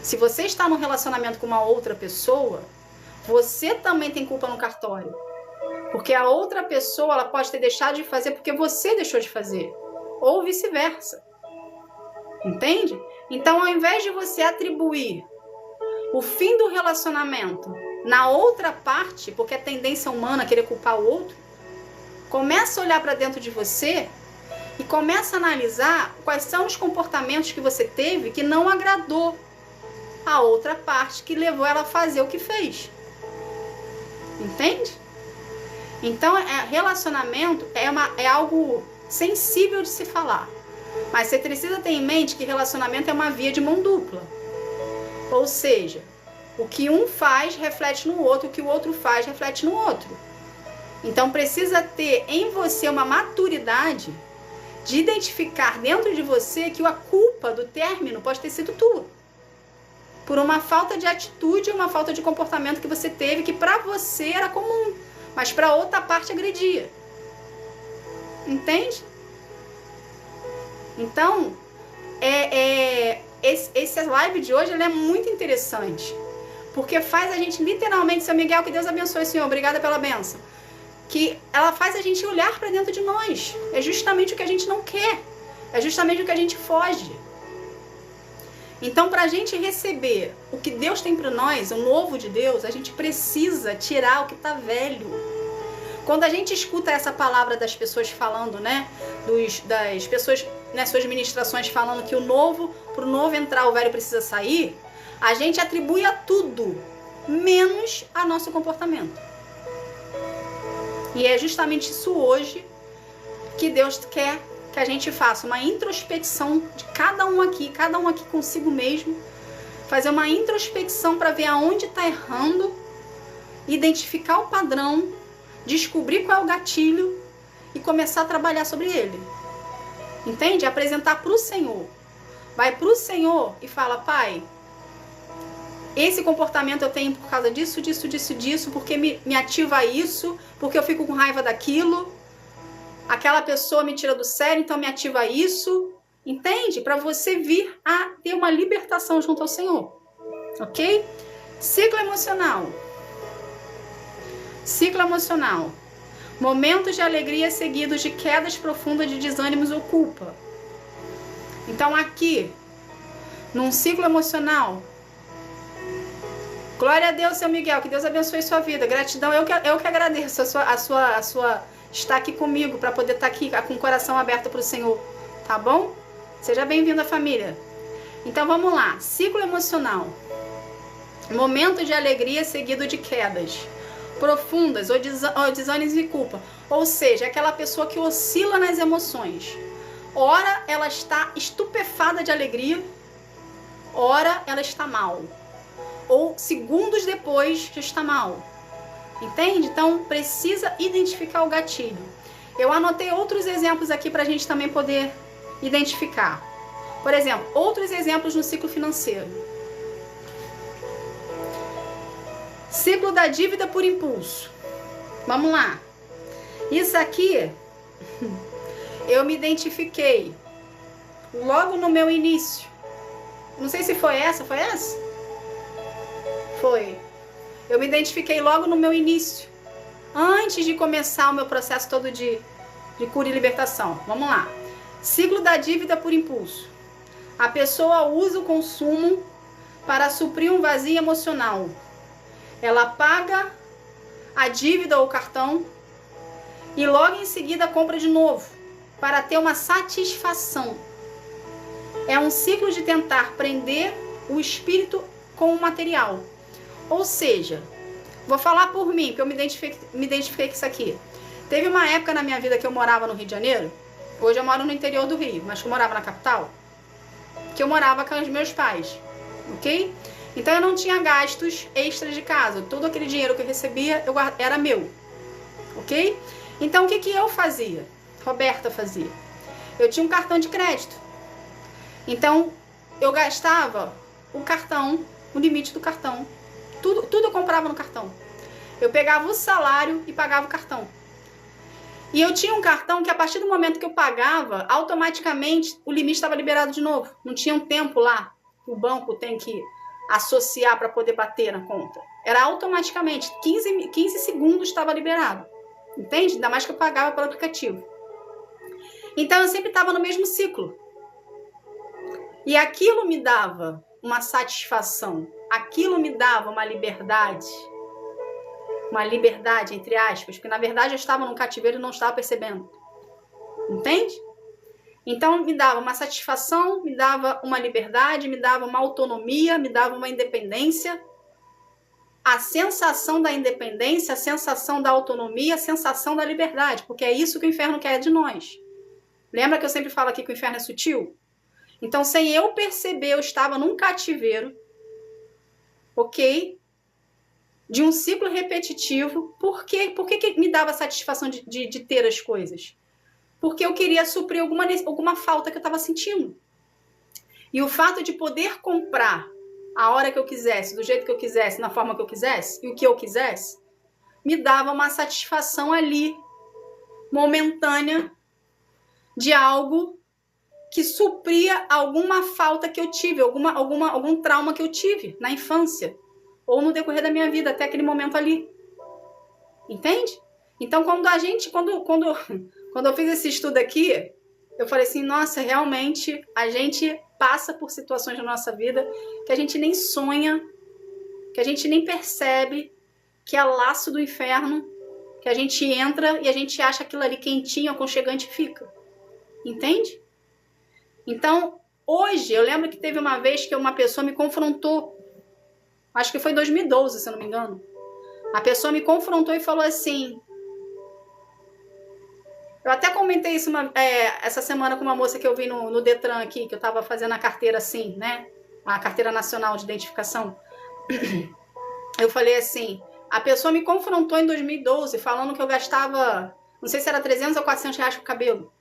Se você está num relacionamento com uma outra pessoa, você também tem culpa no cartório. Porque a outra pessoa ela pode ter deixado de fazer porque você deixou de fazer. Ou vice-versa. Entende? Então, ao invés de você atribuir o fim do relacionamento na outra parte, porque é tendência humana querer culpar o outro, começa a olhar para dentro de você e começa a analisar quais são os comportamentos que você teve que não agradou a outra parte, que levou ela a fazer o que fez. Entende? Então, relacionamento é algo sensível de se falar. Mas você precisa ter em mente que relacionamento é uma via de mão dupla. Ou seja, o que um faz reflete no outro, o que o outro faz reflete no outro. Então, precisa ter em você uma maturidade de identificar dentro de você que a culpa do término pode ter sido tua. Por uma falta de atitude, uma falta de comportamento que você teve, que para você era comum, mas para outra parte agredia. Entende? Então, essa live de hoje ela é muito interessante, porque faz a gente literalmente, São Miguel, que Deus abençoe, Senhor, obrigada pela bênção, que ela faz a gente olhar para dentro de nós. É justamente o que a gente não quer, é justamente o que a gente foge. Então, para a gente receber o que Deus tem para nós, o novo de Deus, a gente precisa tirar o que está velho. Quando a gente escuta essa palavra das pessoas falando, né, das pessoas nas suas ministrações falando que o novo, para o novo entrar, o velho precisa sair, a gente atribui a tudo, menos a nosso comportamento. E é justamente isso hoje que Deus quer que a gente faça uma introspecção de cada um aqui consigo mesmo, fazer uma introspecção para ver aonde está errando, identificar o padrão, descobrir qual é o gatilho e começar a trabalhar sobre ele. Entende? Apresentar para o Senhor. Vai para o Senhor e fala: Pai, esse comportamento eu tenho por causa disso, porque me ativa isso, porque eu fico com raiva daquilo. Aquela pessoa me tira do sério, então me ativa isso. Entende? Para você vir a ter uma libertação junto ao Senhor. Ok? Ciclo emocional. Ciclo emocional. Momentos de alegria seguidos de quedas profundas de desânimos ou culpa. Então aqui, num ciclo emocional, glória a Deus, seu Miguel, que Deus abençoe sua vida. Gratidão, eu que agradeço a sua estar aqui comigo, para poder estar aqui com o coração aberto para o Senhor, tá bom? Seja bem-vindo à família. Então vamos lá, ciclo emocional. Momento de alegria seguido de quedas profundas ou desânimos e culpa. Ou seja, aquela pessoa que oscila nas emoções. Ora ela está estupefada de alegria, ora ela está mal. Ou segundos depois já está mal. Entende? Então precisa identificar o gatilho. Eu anotei outros exemplos aqui para a gente também poder identificar. Por exemplo, outros exemplos no ciclo financeiro. Ciclo da dívida por impulso. Vamos lá. Isso aqui eu me identifiquei logo no meu início. Não sei se foi essa, foi essa? Foi. Eu me identifiquei logo no meu início, antes de começar o meu processo todo de cura e libertação. Vamos lá. Ciclo da dívida por impulso. A pessoa usa o consumo para suprir um vazio emocional. Ela paga a dívida ou o cartão e logo em seguida compra de novo, para ter uma satisfação. É um ciclo de tentar prender o espírito com o material. Ou seja, vou falar por mim, porque eu me identifiquei com isso aqui. Teve uma época na minha vida que eu morava no Rio de Janeiro. Hoje eu moro no interior do Rio, mas que eu morava na capital, que eu morava com os meus pais, ok? Então eu não tinha gastos extras de casa. Todo aquele dinheiro que eu recebia era meu, ok? Então o que eu fazia? Roberta fazia. Eu tinha um cartão de crédito. Então eu gastava o cartão, o limite do cartão. Tudo eu comprava no cartão. Eu pegava o salário e pagava o cartão. E eu tinha um cartão que a partir do momento que eu pagava, automaticamente o limite estava liberado de novo. Não tinha um tempo lá que o banco tem que associar para poder bater na conta. Era automaticamente, 15 segundos estava liberado. Entende? Ainda mais que eu pagava pelo aplicativo. Então eu sempre estava no mesmo ciclo. E aquilo me dava uma satisfação. Aquilo me dava uma liberdade. Uma liberdade, entre aspas, porque na verdade eu estava num cativeiro e não estava percebendo. Entende? Então me dava uma satisfação, me dava uma liberdade, me dava uma autonomia, me dava uma independência. A sensação da independência, a sensação da autonomia, a sensação da liberdade, porque é isso que o inferno quer de nós. Lembra que eu sempre falo aqui que o inferno é sutil? Então, sem eu perceber, eu estava num cativeiro, ok? De um ciclo repetitivo. Por quê? Por que me dava satisfação de ter as coisas? Porque eu queria suprir alguma falta que eu estava sentindo. E o fato de poder comprar a hora que eu quisesse, do jeito que eu quisesse, na forma que eu quisesse, e o que eu quisesse, me dava uma satisfação ali, momentânea, de algo que supria alguma falta que eu tive, algum trauma que eu tive na infância, ou no decorrer da minha vida, até aquele momento ali. Entende? Então, quando eu fiz esse estudo aqui, eu falei assim, nossa, realmente, a gente passa por situações na nossa vida que a gente nem sonha, que a gente nem percebe, que é laço do inferno, que a gente entra e a gente acha aquilo ali quentinho, aconchegante e fica. Entende? Então, hoje, eu lembro que teve uma vez que uma pessoa me confrontou, acho que foi em 2012, se eu não me engano. A pessoa me confrontou e falou assim... Eu até comentei isso essa semana com uma moça que eu vi no Detran aqui, que eu tava fazendo a carteira assim, né? A carteira nacional de identificação. Eu falei assim, a pessoa me confrontou em 2012 falando que eu gastava, não sei se era 300 ou 400 reais com cabelo.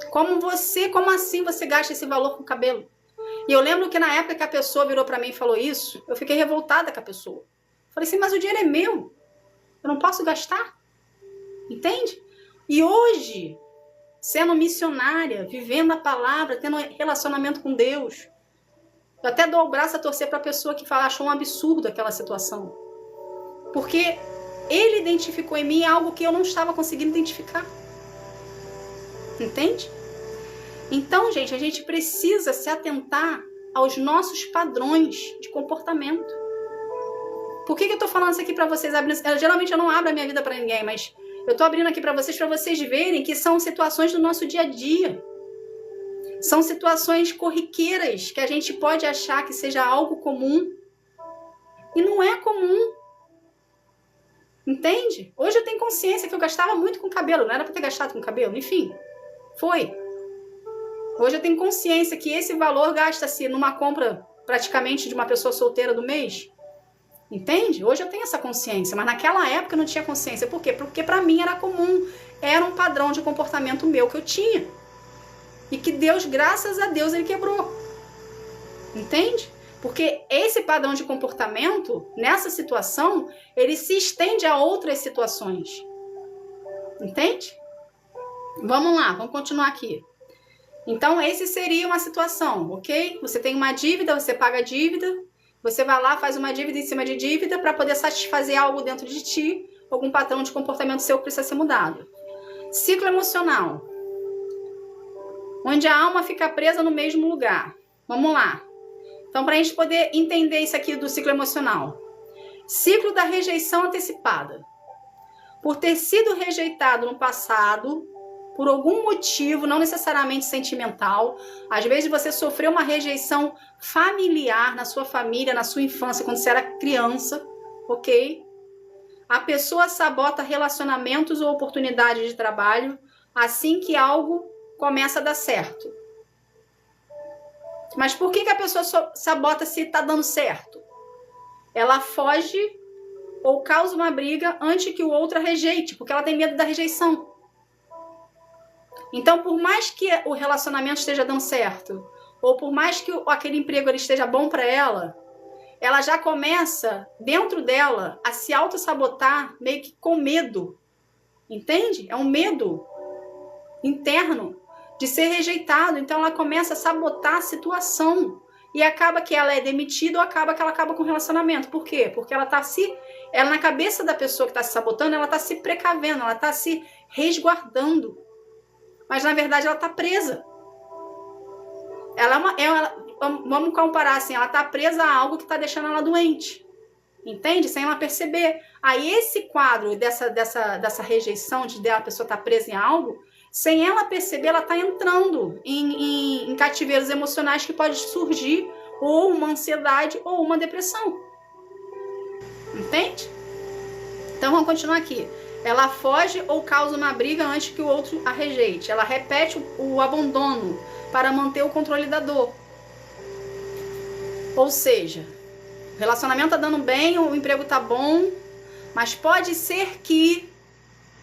Como assim você gasta esse valor com cabelo? E eu lembro que na época que a pessoa virou pra mim e falou isso, eu fiquei revoltada com a pessoa. Falei assim, mas o dinheiro é meu, eu não posso gastar. Entende? E hoje, sendo missionária, vivendo a palavra, tendo um relacionamento com Deus, eu até dou o braço a torcer para a pessoa que achou um absurdo aquela situação. Porque ele identificou em mim algo que eu não estava conseguindo identificar. Entende? Então, gente, a gente precisa se atentar aos nossos padrões de comportamento. Por que eu tô falando isso aqui para vocês? Geralmente eu não abro a minha vida para ninguém, mas... eu tô abrindo aqui para vocês verem que são situações do nosso dia a dia. São situações corriqueiras que a gente pode achar que seja algo comum. E não é comum. Entende? Hoje eu tenho consciência que eu gastava muito com cabelo. Não era para ter gastado com cabelo. Enfim, foi. Hoje eu tenho consciência que esse valor gasta-se numa compra praticamente de uma pessoa solteira do mês. Entende? Hoje eu tenho essa consciência, mas naquela época eu não tinha consciência. Por quê? Porque pra mim era comum, era um padrão de comportamento meu que eu tinha. E que Deus, graças a Deus, ele quebrou. Entende? Porque esse padrão de comportamento, nessa situação, ele se estende a outras situações. Entende? Vamos lá, vamos continuar aqui. Então, esse seria uma situação, ok? Você tem uma dívida, você paga a dívida. Você vai lá, faz uma dívida em cima de dívida para poder satisfazer algo dentro de ti, algum padrão de comportamento seu que precisa ser mudado. Ciclo emocional. Onde a alma fica presa no mesmo lugar. Vamos lá. Então, para a gente poder entender isso aqui do ciclo emocional. Ciclo da rejeição antecipada. Por ter sido rejeitado no passado, por algum motivo, não necessariamente sentimental. Às vezes você sofreu uma rejeição familiar na sua família, na sua infância, quando você era criança, ok? A pessoa sabota relacionamentos ou oportunidades de trabalho assim que algo começa a dar certo. Mas por que a pessoa sabota se está dando certo? Ela foge ou causa uma briga antes que o outro a rejeite, porque ela tem medo da rejeição. Então, por mais que o relacionamento esteja dando certo, ou por mais que aquele emprego ele esteja bom para ela já começa, dentro dela, a se auto-sabotar meio que com medo. Entende? É um medo interno de ser rejeitado. Então, ela começa a sabotar a situação. E acaba que ela é demitida ou acaba que ela acaba com o relacionamento. Por quê? Porque ela na cabeça da pessoa que está se sabotando, ela está se precavendo, ela está se resguardando. Mas, na verdade, ela está presa. Vamos comparar assim, ela está presa a algo que está deixando ela doente. Entende? Sem ela perceber. Aí, esse quadro dessa rejeição, de a pessoa estar presa em algo, sem ela perceber, ela está entrando em cativeiros emocionais que pode surgir ou uma ansiedade ou uma depressão. Entende? Então, vamos continuar aqui. Ela foge ou causa uma briga antes que o outro a rejeite. Ela repete o abandono para manter o controle da dor. Ou seja, o relacionamento tá dando bem, o emprego tá bom, mas pode ser que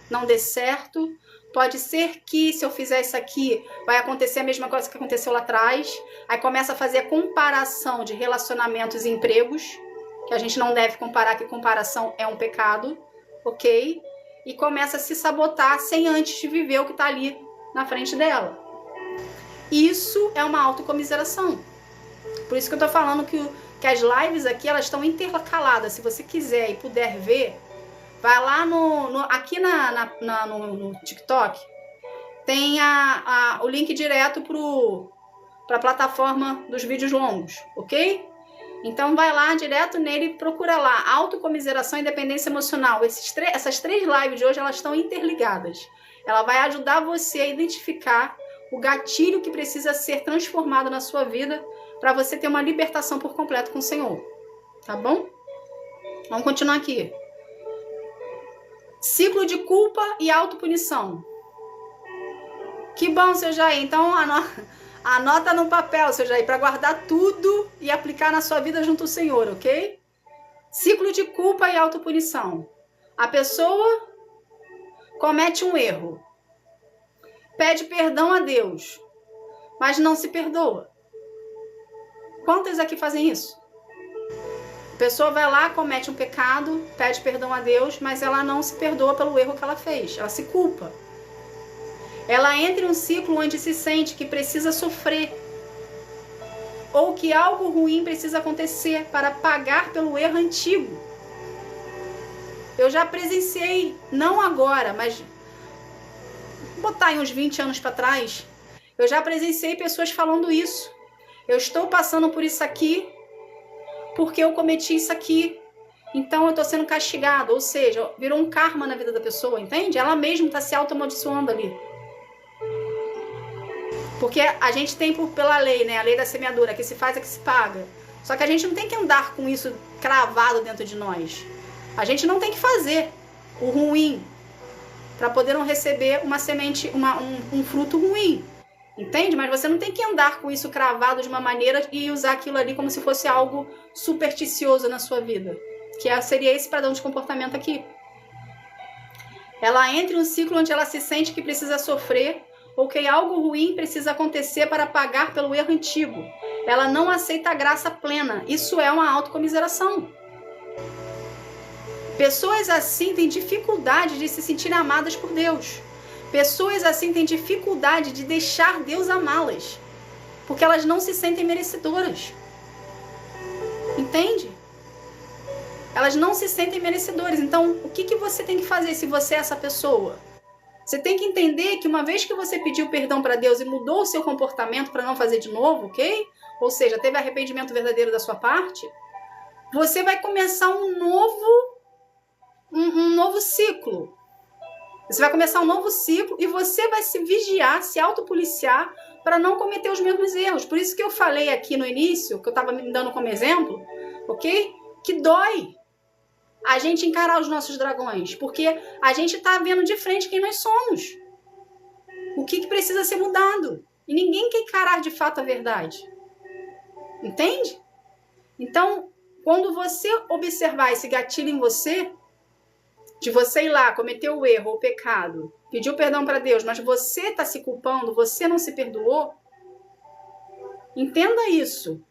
não dê certo. Pode ser que se eu fizer isso aqui, vai acontecer a mesma coisa que aconteceu lá atrás. Aí começa a fazer a comparação de relacionamentos e empregos, que a gente não deve comparar, que comparação é um pecado, ok? E começa a se sabotar sem antes de viver o que está ali na frente dela. Isso é uma autocomiseração. Por isso que eu estou falando que as lives aqui, elas estão intercaladas. Se você quiser e puder ver, vai lá aqui no TikTok, tem o link direto para a plataforma dos vídeos longos, ok? Então vai lá direto nele e procura lá, autocomiseração e dependência emocional. Essas 3 lives de hoje, elas estão interligadas. Ela vai ajudar você a identificar o gatilho que precisa ser transformado na sua vida para você ter uma libertação por completo com o Senhor. Tá bom? Vamos continuar aqui. Ciclo de culpa e autopunição. Que bom, seu Jair. Então, anota no papel, seu Jair, para guardar tudo e aplicar na sua vida junto ao Senhor, ok? Ciclo de culpa e autopunição. A pessoa comete um erro, pede perdão a Deus, mas não se perdoa. Quantas aqui fazem isso? A pessoa vai lá, comete um pecado, pede perdão a Deus, mas ela não se perdoa pelo erro que ela fez, ela se culpa. Ela entra em um ciclo onde se sente que precisa sofrer ou que algo ruim precisa acontecer para pagar pelo erro antigo. Eu já presenciei, não agora, mas vou botar aí uns 20 anos para trás, eu já presenciei pessoas falando isso. Eu estou passando por isso aqui porque eu cometi isso aqui. Então eu estou sendo castigado, ou seja, virou um karma na vida da pessoa, entende? Ela mesma está se auto-amaldiçoando ali. Porque a gente tem pela lei, né? A lei da semeadura, que se faz é que se paga. Só que a gente não tem que andar com isso cravado dentro de nós. A gente não tem que fazer o ruim para poder não receber uma semente, um fruto ruim. Entende? Mas você não tem que andar com isso cravado de uma maneira e usar aquilo ali como se fosse algo supersticioso na sua vida. Que seria esse padrão de comportamento aqui. Ela entra em um ciclo onde ela se sente que precisa sofrer ou que algo ruim precisa acontecer para pagar pelo erro antigo. Ela não aceita a graça plena. Isso é uma autocomiseração. Pessoas assim têm dificuldade de se sentirem amadas por Deus. Pessoas assim têm dificuldade de deixar Deus amá-las, porque elas não se sentem merecedoras. Entende? Elas não se sentem merecedoras. Então, o que você tem que fazer se você é essa pessoa? Você tem que entender que uma vez que você pediu perdão para Deus e mudou o seu comportamento para não fazer de novo, ok? Ou seja, teve arrependimento verdadeiro da sua parte, você vai começar um novo ciclo. Você vai começar um novo ciclo e você vai se vigiar, se autopoliciar para não cometer os mesmos erros. Por isso que eu falei aqui no início, que eu estava me dando como exemplo, ok? Que dói a gente encarar os nossos dragões, porque a gente está vendo de frente quem nós somos. O que precisa ser mudado. E ninguém quer encarar de fato a verdade. Entende? Então, quando você observar esse gatilho em você, de você ir lá, cometer o erro, o pecado, pediu perdão para Deus, mas você está se culpando, você não se perdoou, entenda isso.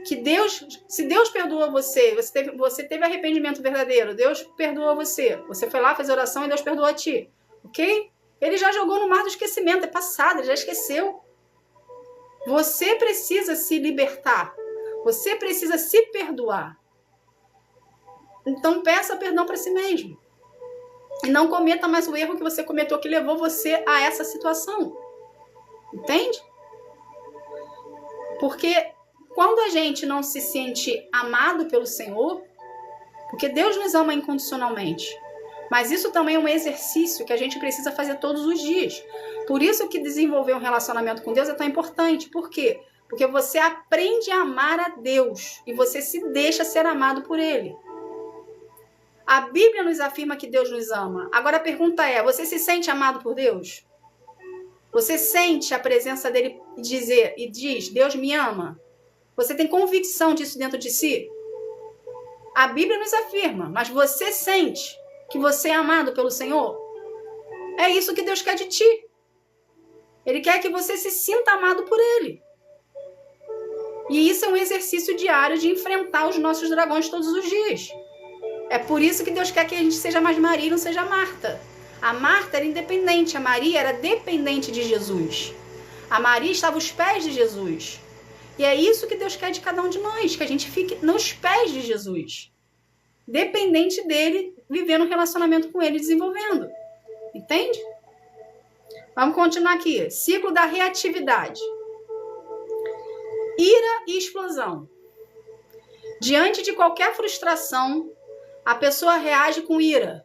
Que Deus, se Deus perdoou você teve arrependimento verdadeiro, Deus perdoou você. Você foi lá, fez oração e Deus perdoou a ti. Ok? Ele já jogou no mar do esquecimento, é passado, ele já esqueceu. Você precisa se libertar. Você precisa se perdoar. Então peça perdão para si mesmo. E não cometa mais o erro que você cometeu, que levou você a essa situação. Entende? Porque quando a gente não se sente amado pelo Senhor, porque Deus nos ama incondicionalmente, mas isso também é um exercício que a gente precisa fazer todos os dias. Por isso que desenvolver um relacionamento com Deus é tão importante. Por quê? Porque você aprende a amar a Deus e você se deixa ser amado por Ele. A Bíblia nos afirma que Deus nos ama. Agora a pergunta é, você se sente amado por Deus? Você sente a presença dele e diz, Deus me ama? Você tem convicção disso dentro de si? A Bíblia nos afirma, mas você sente que você é amado pelo Senhor? É isso que Deus quer de ti. Ele quer que você se sinta amado por Ele. E isso é um exercício diário de enfrentar os nossos dragões todos os dias. É por isso que Deus quer que a gente seja mais Maria e não seja Marta. A Marta era independente, a Maria era dependente de Jesus. A Maria estava aos pés de Jesus. E é isso que Deus quer de cada um de nós, que a gente fique nos pés de Jesus. Dependente dele, vivendo um relacionamento com ele, desenvolvendo. Entende? Vamos continuar aqui. Ciclo da reatividade. Ira e explosão. Diante de qualquer frustração, a pessoa reage com ira.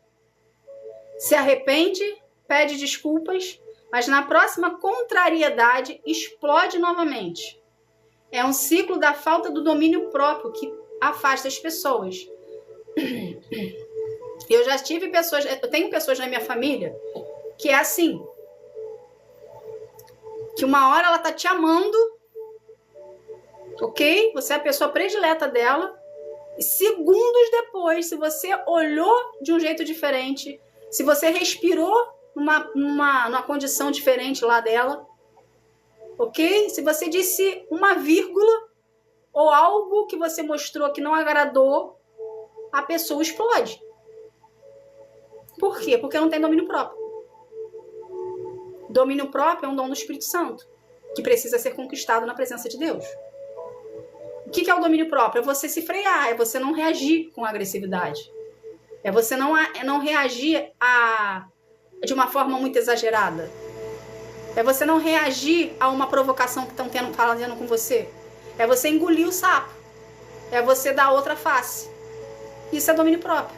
Se arrepende, pede desculpas, mas na próxima contrariedade explode novamente. É um ciclo da falta do domínio próprio que afasta as pessoas. Eu tenho pessoas na minha família que é assim, que uma hora ela tá te amando, ok? Você é a pessoa predileta dela, e segundos depois, se você olhou de um jeito diferente, se você respirou numa condição diferente lá dela, ok? Se você disse uma vírgula ou algo que você mostrou que não agradou, a pessoa explode. Por quê? Porque não tem domínio próprio. Domínio próprio é um dom do Espírito Santo, que precisa ser conquistado na presença de Deus. O que é o domínio próprio? É você se frear, é você não reagir com agressividade. É você não reagir de uma forma muito exagerada. É você não reagir a uma provocação que estão fazendo com você. É você engolir o sapo. É você dar outra face. Isso é domínio próprio.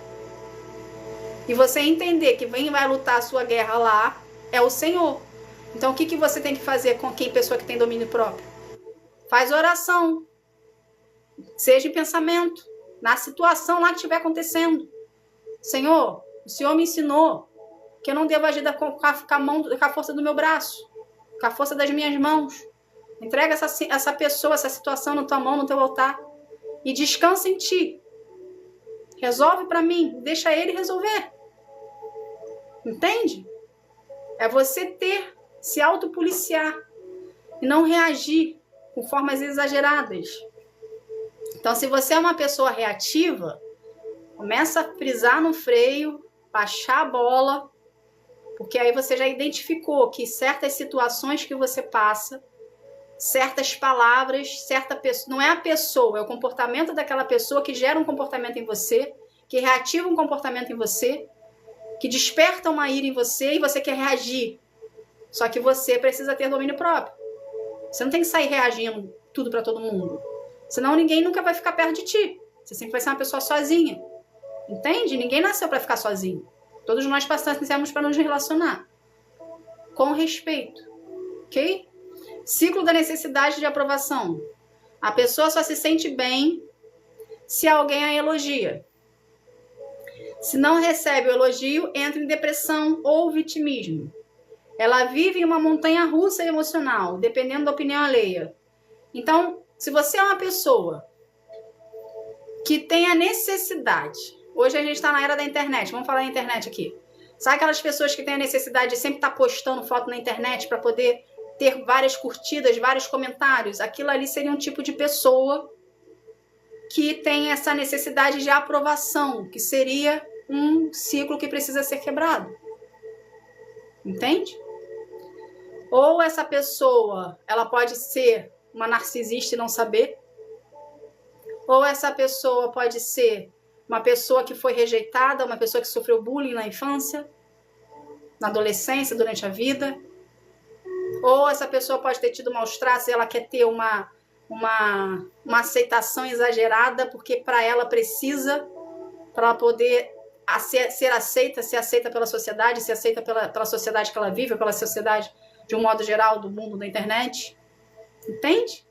E você entender que quem vai lutar a sua guerra lá é o Senhor. Então o que você tem que fazer com quem pessoa que tem domínio próprio? Faz oração. Seja em pensamento. Na situação lá que estiver acontecendo. Senhor, o Senhor me ensinou que eu não devo agir com a força do meu braço, com a força das minhas mãos. Entrega essa pessoa, essa situação na tua mão, no teu altar. E descansa em ti. Resolve para mim. Deixa ele resolver. Entende? É você se autopoliciar. E não reagir com formas exageradas. Então, se você é uma pessoa reativa, começa a frisar no freio, baixar a bola, porque aí você já identificou que certas situações que você passa, certas palavras, não é a pessoa, é o comportamento daquela pessoa que gera um comportamento em você, que reativa um comportamento em você, que desperta uma ira em você e você quer reagir. Só que você precisa ter domínio próprio. Você não tem que sair reagindo tudo para todo mundo. Senão ninguém nunca vai ficar perto de ti. Você sempre vai ser uma pessoa sozinha. Entende? Ninguém nasceu para ficar sozinho. Todos nós passamos para nos relacionar. Com respeito. Ok? Ciclo da necessidade de aprovação. A pessoa só se sente bem se alguém a elogia. Se não recebe o elogio, entra em depressão ou vitimismo. Ela vive em uma montanha russa emocional, dependendo da opinião alheia. Então, se você é uma pessoa que tem a necessidade... Hoje a gente está na era da internet. Vamos falar da internet aqui. Sabe aquelas pessoas que têm a necessidade de sempre estar postando foto na internet para poder ter várias curtidas, vários comentários? Aquilo ali seria um tipo de pessoa que tem essa necessidade de aprovação, que seria um ciclo que precisa ser quebrado. Entende? Ou essa pessoa, ela pode ser uma narcisista e não saber. Ou essa pessoa pode ser uma pessoa que foi rejeitada, uma pessoa que sofreu bullying na infância, na adolescência, durante a vida. Ou essa pessoa pode ter tido maus tratos e ela quer ter uma aceitação exagerada, porque para ela precisa, para ela poder ser aceita pela sociedade, ser aceita pela sociedade que ela vive, pela sociedade de um modo geral do mundo da internet. Entende?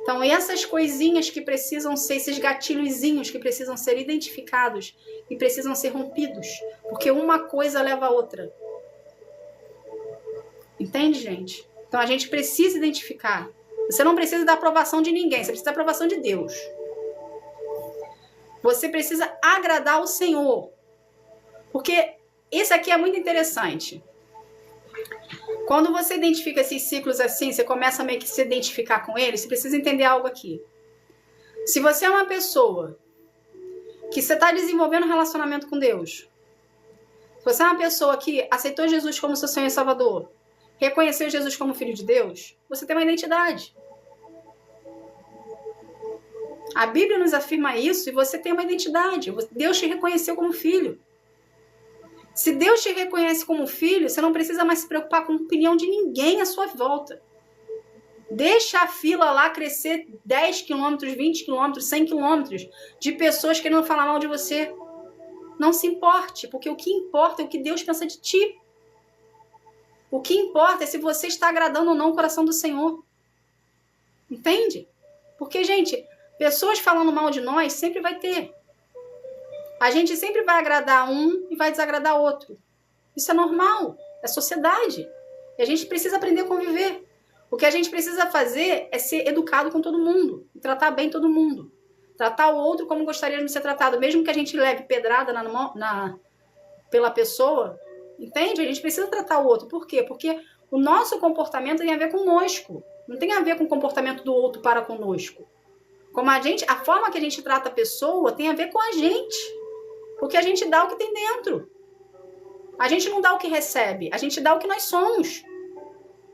Então, essas coisinhas que precisam ser, esses gatilhozinhos que precisam ser identificados e precisam ser rompidos, porque uma coisa leva a outra. Entende, gente? Então, a gente precisa identificar. Você não precisa da aprovação de ninguém, você precisa da aprovação de Deus. Você precisa agradar o Senhor. Porque isso aqui é muito interessante. Quando você identifica esses ciclos assim, você começa a meio que se identificar com eles, você precisa entender algo aqui. Se você é uma pessoa que você está desenvolvendo um relacionamento com Deus, se você é uma pessoa que aceitou Jesus como seu Senhor e Salvador, reconheceu Jesus como Filho de Deus, você tem uma identidade. A Bíblia nos afirma isso e você tem uma identidade. Deus te reconheceu como filho. Se Deus te reconhece como filho, você não precisa mais se preocupar com a opinião de ninguém à sua volta. Deixa a fila lá crescer 10 quilômetros, 20 quilômetros, 100 quilômetros de pessoas querendo falar mal de você. Não se importe, porque o que importa é o que Deus pensa de ti. O que importa é se você está agradando ou não o coração do Senhor. Entende? Porque, gente, pessoas falando mal de nós sempre vai ter. A gente sempre vai agradar um e vai desagradar outro. Isso é normal, é sociedade. E a gente precisa aprender a conviver. O que a gente precisa fazer é ser educado com todo mundo, e tratar bem todo mundo. Tratar o outro como gostaria de ser tratado, mesmo que a gente leve pedrada pela pessoa. Entende? A gente precisa tratar o outro. Por quê? Porque o nosso comportamento tem a ver conosco. Não tem a ver com o comportamento do outro para conosco. A forma que a gente trata a pessoa tem a ver com a gente. Porque a gente dá o que tem dentro. A gente não dá o que recebe, a gente dá o que nós somos.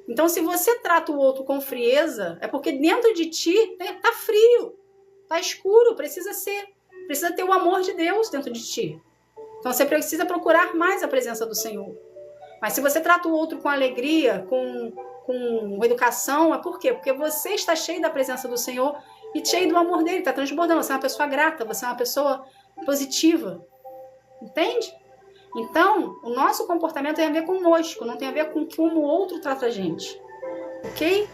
Então, se você trata o outro com frieza, é porque dentro de ti tá frio, tá escuro, precisa ter o amor de Deus dentro de ti. Então, você precisa procurar mais a presença do Senhor. Mas se você trata o outro com alegria, com educação, é por quê? Porque você está cheio da presença do Senhor e cheio do amor dele, está transbordando. Você é uma pessoa grata, você é uma pessoa positiva. Entende? Então, o nosso comportamento tem a ver conosco, não tem a ver com como o outro trata a gente. Ok?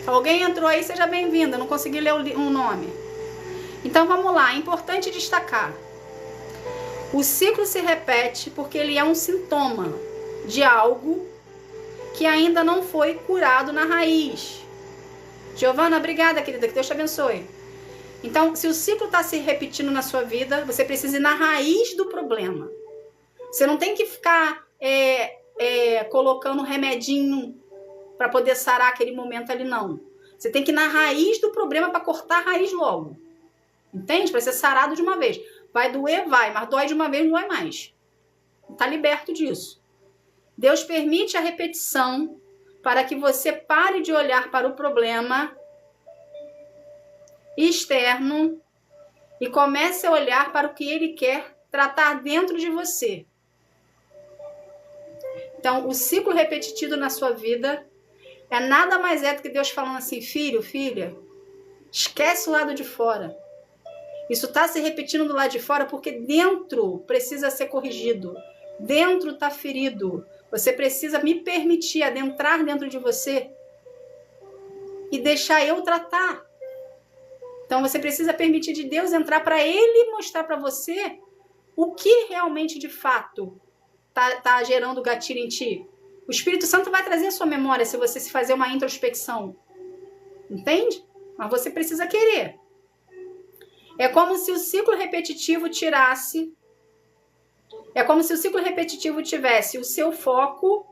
Alguém entrou aí, seja bem-vinda. Não consegui ler um nome. Então, vamos lá. É importante destacar. O ciclo se repete porque ele é um sintoma de algo que ainda não foi curado na raiz. Giovana, obrigada, querida. Que Deus te abençoe. Então, se o ciclo está se repetindo na sua vida, você precisa ir na raiz do problema. Você não tem que ficar colocando remedinho para poder sarar aquele momento ali, não. Você tem que ir na raiz do problema para cortar a raiz logo. Entende? Para ser sarado de uma vez. Vai doer? Vai, mas dói de uma vez, não dói mais. Está liberto disso. Deus permite a repetição para que você pare de olhar para o problema externo e comece a olhar para o que ele quer tratar dentro de você. Então, o ciclo repetitivo na sua vida é nada mais do que Deus falando assim, filho, filha, esquece o lado de fora. Isso está se repetindo do lado de fora porque dentro precisa ser corrigido. Dentro está ferido. Você precisa me permitir adentrar dentro de você e deixar eu tratar. Então, você precisa permitir de Deus entrar para Ele mostrar para você o que realmente, de fato, tá gerando gatilho em ti. O Espírito Santo vai trazer a sua memória se você se fazer uma introspecção. Entende? Mas você precisa querer. É como se o ciclo repetitivo tivesse o seu foco,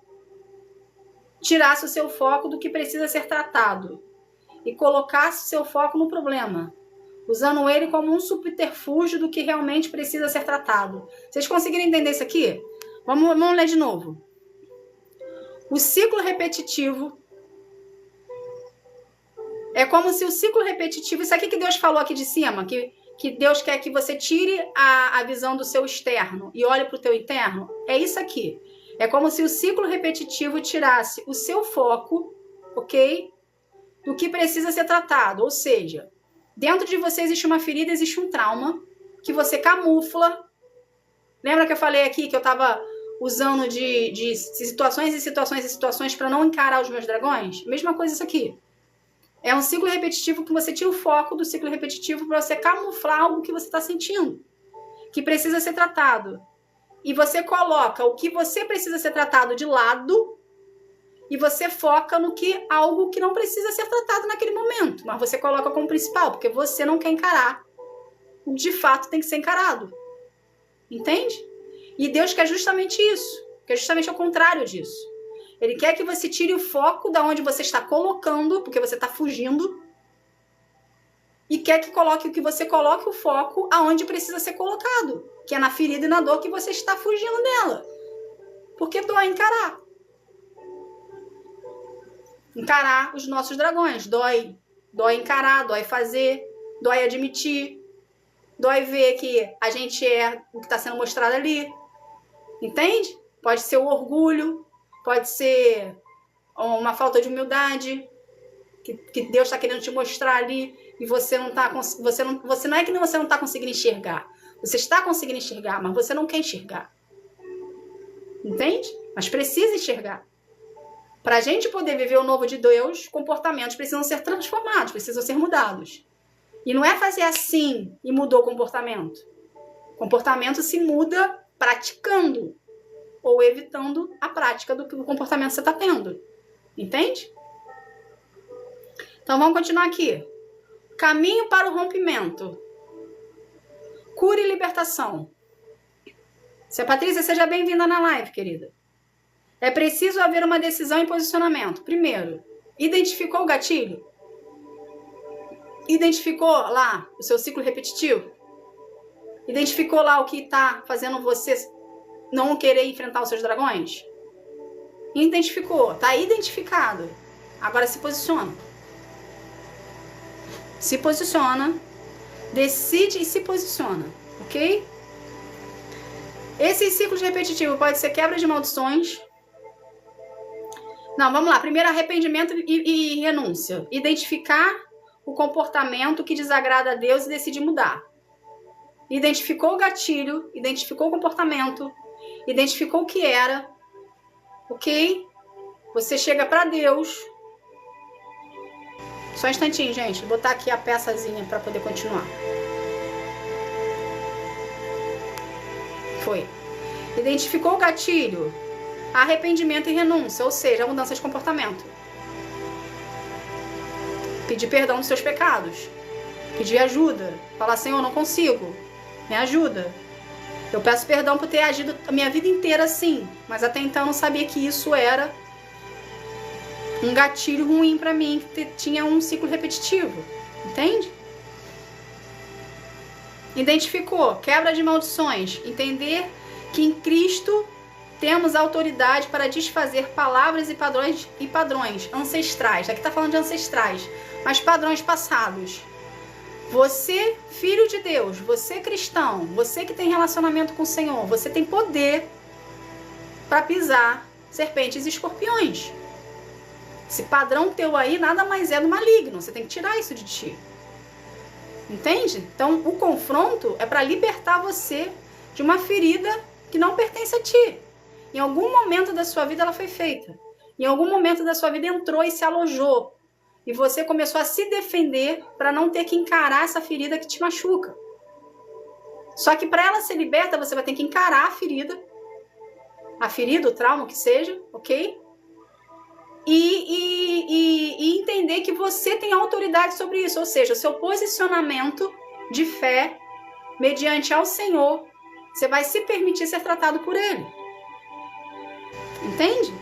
tirasse o seu foco do que precisa ser tratado e colocasse o seu foco no problema, usando ele como um subterfúgio do que realmente precisa ser tratado. Vocês conseguiram entender isso aqui? Vamos ler de novo. O ciclo repetitivo é como se o ciclo repetitivo, isso aqui que Deus falou aqui de cima, que Deus quer que você tire a visão do seu externo e olhe para o teu interno, é isso aqui. É como se o ciclo repetitivo tirasse o seu foco, ok? Do que precisa ser tratado. Ou seja, dentro de você existe uma ferida, existe um trauma que você camufla. Lembra que eu falei aqui que eu estava usando de situações e situações e situações para não encarar os meus dragões? Mesma coisa isso aqui. É um ciclo repetitivo que você tira o foco do ciclo repetitivo para você camuflar algo que você está sentindo, que precisa ser tratado. E você coloca o que você precisa ser tratado de lado e você foca no que algo que não precisa ser tratado naquele momento. Mas você coloca como principal, porque você não quer encarar o que de fato tem que ser encarado. Entende? E Deus quer justamente isso, que é justamente ao contrário disso. Ele quer que você tire o foco da onde você está colocando, porque você está fugindo, e quer que você coloque o foco aonde precisa ser colocado, que é na ferida e na dor que você está fugindo dela. Porque dói encarar. Encarar os nossos dragões. Dói encarar, dói fazer, dói admitir, dói ver que a gente é o que está sendo mostrado ali. Entende? Pode ser o orgulho, pode ser uma falta de humildade que Deus está querendo te mostrar ali e você não está, você não é que você não está conseguindo enxergar. Você está conseguindo enxergar, mas você não quer enxergar. Entende? Mas precisa enxergar. Para a gente poder viver o novo de Deus, comportamentos precisam ser transformados, precisam ser mudados. E não é fazer assim e mudou o comportamento. O comportamento se muda praticando ou evitando a prática do comportamento que você está tendo. Entende? Então vamos continuar aqui. Caminho para o rompimento. Cura e libertação. Cia Patrícia, seja bem-vinda na live, querida. É preciso haver uma decisão e posicionamento. Primeiro, identificou o gatilho? Identificou lá o seu ciclo repetitivo? Identificou lá o que está fazendo você não querer enfrentar os seus dragões? Identificou, está identificado. Agora se posiciona. Se posiciona, decide e se posiciona, ok? Esse ciclo repetitivo pode ser quebra de maldições. Não, vamos lá. Primeiro, arrependimento e renúncia. Identificar o comportamento que desagrada a Deus e decidir mudar. Identificou o gatilho, identificou o comportamento, identificou o que era, ok? Você chega para Deus. Só um instantinho, gente. Vou botar aqui a peçazinha para poder continuar. Foi. Identificou o gatilho, arrependimento e renúncia, ou seja, a mudança de comportamento. Pedir perdão dos seus pecados. Pedir ajuda. Falar, Senhor, não consigo. Me ajuda. Eu peço perdão por ter agido a minha vida inteira assim, mas até então eu não sabia que isso era um gatilho ruim pra mim, que tinha um ciclo repetitivo. Entende? Identificou. Quebra de maldições. Entender que em Cristo temos autoridade para desfazer palavras e padrões ancestrais. Aqui está falando de ancestrais, mas padrões passados. Você, filho de Deus, você cristão, você que tem relacionamento com o Senhor, você tem poder para pisar serpentes e escorpiões. Esse padrão teu aí nada mais é do maligno. Você tem que tirar isso de ti. Entende? Então, o confronto é para libertar você de uma ferida que não pertence a ti. Em algum momento da sua vida ela foi feita. Em algum momento da sua vida entrou e se alojou. E você começou a se defender para não ter que encarar essa ferida que te machuca. Só que para ela ser liberta, você vai ter que encarar a ferida, o trauma, o que seja, ok? E entender que você tem autoridade sobre isso. Ou seja, o seu posicionamento de fé mediante ao Senhor, você vai se permitir ser tratado por Ele. Entende?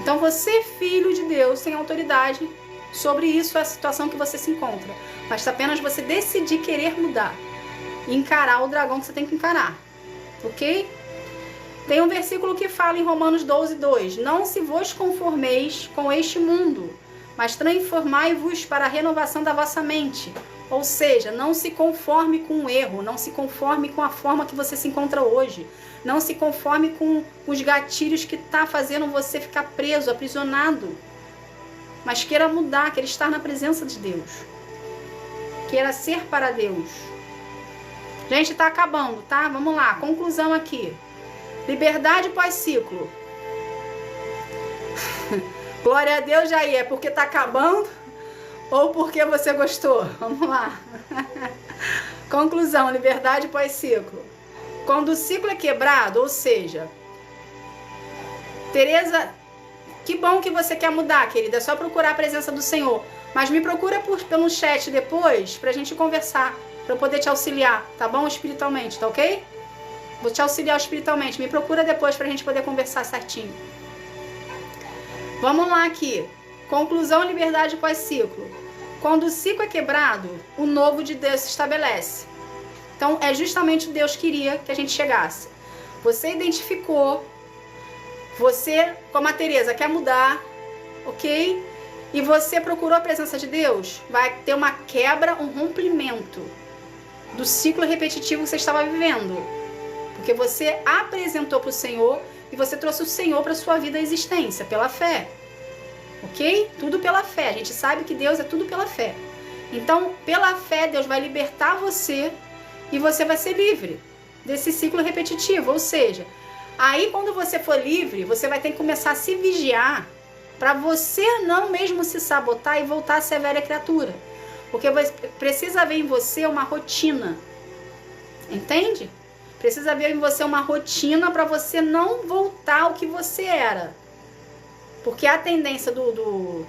Então você, filho de Deus, tem autoridade sobre isso, a situação que você se encontra. Basta apenas você decidir querer mudar e encarar o dragão que você tem que encarar. Ok? Tem um versículo que fala em Romanos 12:2. Não se vos conformeis com este mundo, mas transformai-vos para a renovação da vossa mente. Ou seja, não se conforme com o erro, não se conforme com a forma que você se encontra hoje. Não se conforme com os gatilhos que está fazendo você ficar preso, aprisionado. Mas queira mudar, queira estar na presença de Deus. Queira ser para Deus. Gente, está acabando, tá? Vamos lá, conclusão aqui. Liberdade pós-ciclo. Glória a Deus, Jair. É porque está acabando ou porque você gostou? Vamos lá. Conclusão, liberdade pós-ciclo. Quando o ciclo é quebrado, ou seja, Tereza, que bom que você quer mudar, querida. É só procurar a presença do Senhor. Mas me procura pelo chat depois pra gente conversar, pra eu poder te auxiliar, tá bom? Espiritualmente, tá ok? Vou te auxiliar espiritualmente. Me procura depois pra gente poder conversar certinho. Vamos lá aqui. Conclusão, liberdade pós-ciclo. Quando o ciclo é quebrado, o novo de Deus se estabelece. Então, é justamente o que Deus queria que a gente chegasse. Você identificou, você, como a Tereza, quer mudar, ok? E você procurou a presença de Deus, vai ter uma quebra, um rompimento do ciclo repetitivo que você estava vivendo. Porque você apresentou para o Senhor e você trouxe o Senhor para sua vida à existência, pela fé. Ok? Tudo pela fé. A gente sabe que Deus é tudo pela fé. Então, pela fé, Deus vai libertar você e você vai ser livre desse ciclo repetitivo. Ou seja, aí quando você for livre, você vai ter que começar a se vigiar para você não mesmo se sabotar e voltar a ser a velha criatura. Porque precisa haver em você uma rotina. Entende? Precisa haver em você uma rotina para você não voltar ao que você era. Porque a tendência do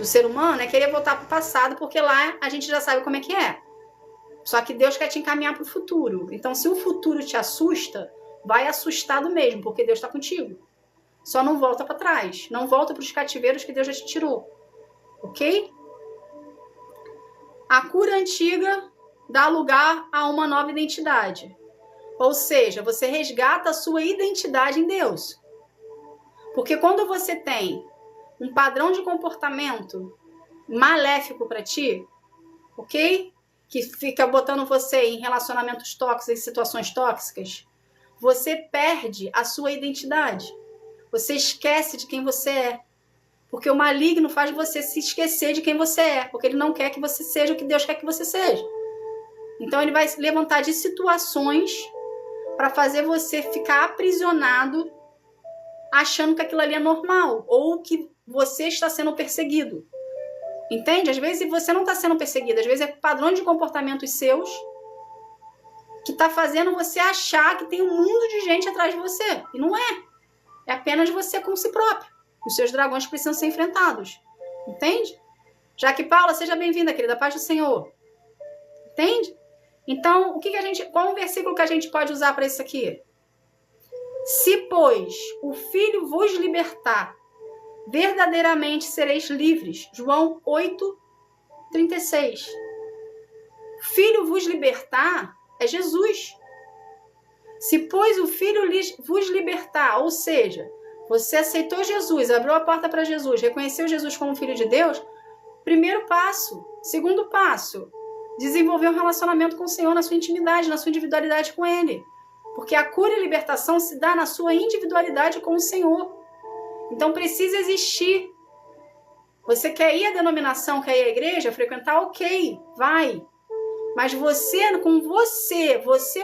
ser humano é querer voltar para o passado, porque lá a gente já sabe como é que é. Só que Deus quer te encaminhar para o futuro. Então, se o futuro te assusta, vai assustado mesmo, porque Deus está contigo. Só não volta para trás. Não volta para os cativeiros que Deus já te tirou. Ok? A cura antiga dá lugar a uma nova identidade. Ou seja, você resgata a sua identidade em Deus. Porque quando você tem um padrão de comportamento maléfico para ti, ok? Que fica botando você em relacionamentos tóxicos, em situações tóxicas, você perde a sua identidade. Você esquece de quem você é. Porque o maligno faz você se esquecer de quem você é. Porque ele não quer que você seja o que Deus quer que você seja. Então ele vai levantar de situações para fazer você ficar aprisionado, achando que aquilo ali é normal, ou que você está sendo perseguido. Entende? Às vezes você não está sendo perseguido, às vezes é padrão de comportamentos seus que está fazendo você achar que tem um mundo de gente atrás de você. E não é. É apenas você com si próprio. Os seus dragões precisam ser enfrentados. Entende? Jaque Paula, seja bem-vinda, querida. Paz do Senhor. Entende? Então, qual é o versículo que a gente pode usar para isso aqui? Se, pois, o Filho vos libertar, verdadeiramente sereis livres. João 8:36. Filho vos libertar é Jesus. Se, pois, o Filho vos libertar, ou seja, você aceitou Jesus, abriu a porta para Jesus, reconheceu Jesus como Filho de Deus, primeiro passo. Segundo passo, desenvolver um relacionamento com o Senhor na sua intimidade, na sua individualidade com Ele. Porque a cura e a libertação se dá na sua individualidade com o Senhor. Então precisa existir. Você quer ir à denominação, quer ir à igreja, frequentar, ok, vai. Mas você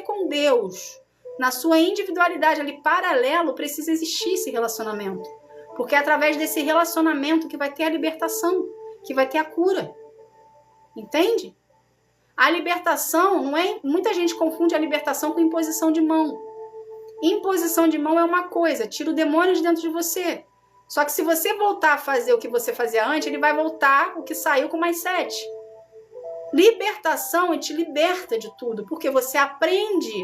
com Deus, na sua individualidade ali paralelo, precisa existir esse relacionamento. Porque é através desse relacionamento que vai ter a libertação, que vai ter a cura. Entende? A libertação não é... Muita gente confunde a libertação com imposição de mão. Imposição de mão é uma coisa, tira o demônio de dentro de você. Só que se você voltar a fazer o que você fazia antes, ele vai voltar o que saiu com mais 7. Libertação te liberta de tudo, porque você aprende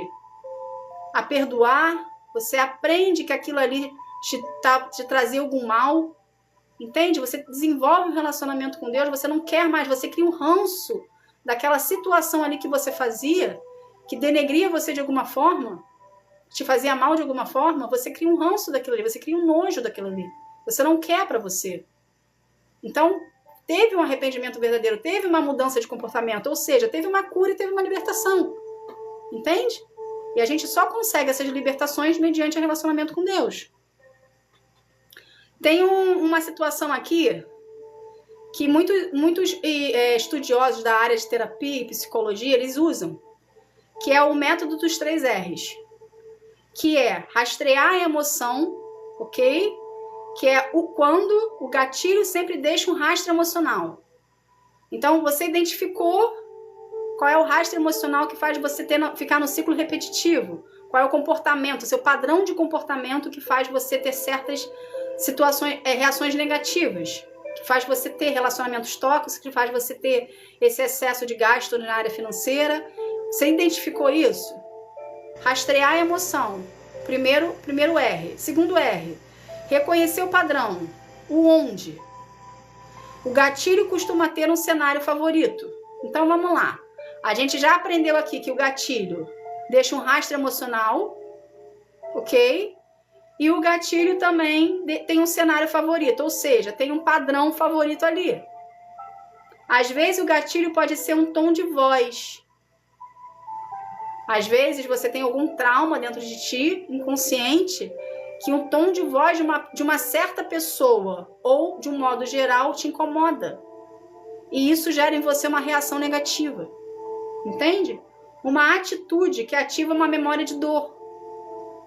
a perdoar, você aprende que aquilo ali te trazia algum mal. Entende? Você desenvolve um relacionamento com Deus, você não quer mais, você cria um ranço daquela situação ali que você fazia, que denegria você de alguma forma, te fazia mal de alguma forma, você cria um ranço daquilo ali, você cria um nojo daquilo ali. Você não quer para você. Então, teve um arrependimento verdadeiro, teve uma mudança de comportamento, ou seja, teve uma cura e teve uma libertação. Entende? E a gente só consegue essas libertações mediante o relacionamento com Deus. Tem uma situação aqui que muitos estudiosos da área de terapia e psicologia, eles usam, que é o método dos 3 R's, que é rastrear a emoção, ok? Que é quando o gatilho sempre deixa um rastro emocional. Então, você identificou qual é o rastro emocional que faz você ficar no ciclo repetitivo, qual é o comportamento, seu padrão de comportamento que faz você ter certas situações, reações negativas, que faz você ter relacionamentos tóxicos, que faz você ter esse excesso de gasto na área financeira. Você identificou isso? Rastrear a emoção. Primeiro R. Segundo R. Reconhecer o padrão. O onde. O gatilho costuma ter um cenário favorito. Então vamos lá. A gente já aprendeu aqui que o gatilho deixa um rastro emocional, ok? E o gatilho também tem um cenário favorito, ou seja, tem um padrão favorito ali. Às vezes o gatilho pode ser um tom de voz. Às vezes você tem algum trauma dentro de ti, inconsciente, que um tom de voz de uma certa pessoa ou de um modo geral te incomoda. E isso gera em você uma reação negativa. Entende? Uma atitude que ativa uma memória de dor.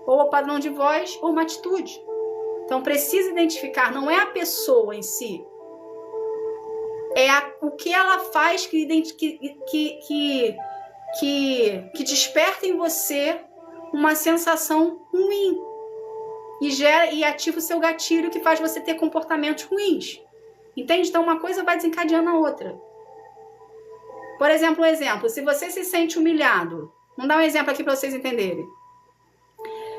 Ou o padrão de voz ou uma atitude. Então precisa identificar, não é a pessoa em si. É o que ela faz que desperta em você uma sensação ruim. E ativa o seu gatilho que faz você ter comportamentos ruins. Entende? Então uma coisa vai desencadeando a outra. Por exemplo, se você se sente humilhado, vamos dar um exemplo aqui para vocês entenderem.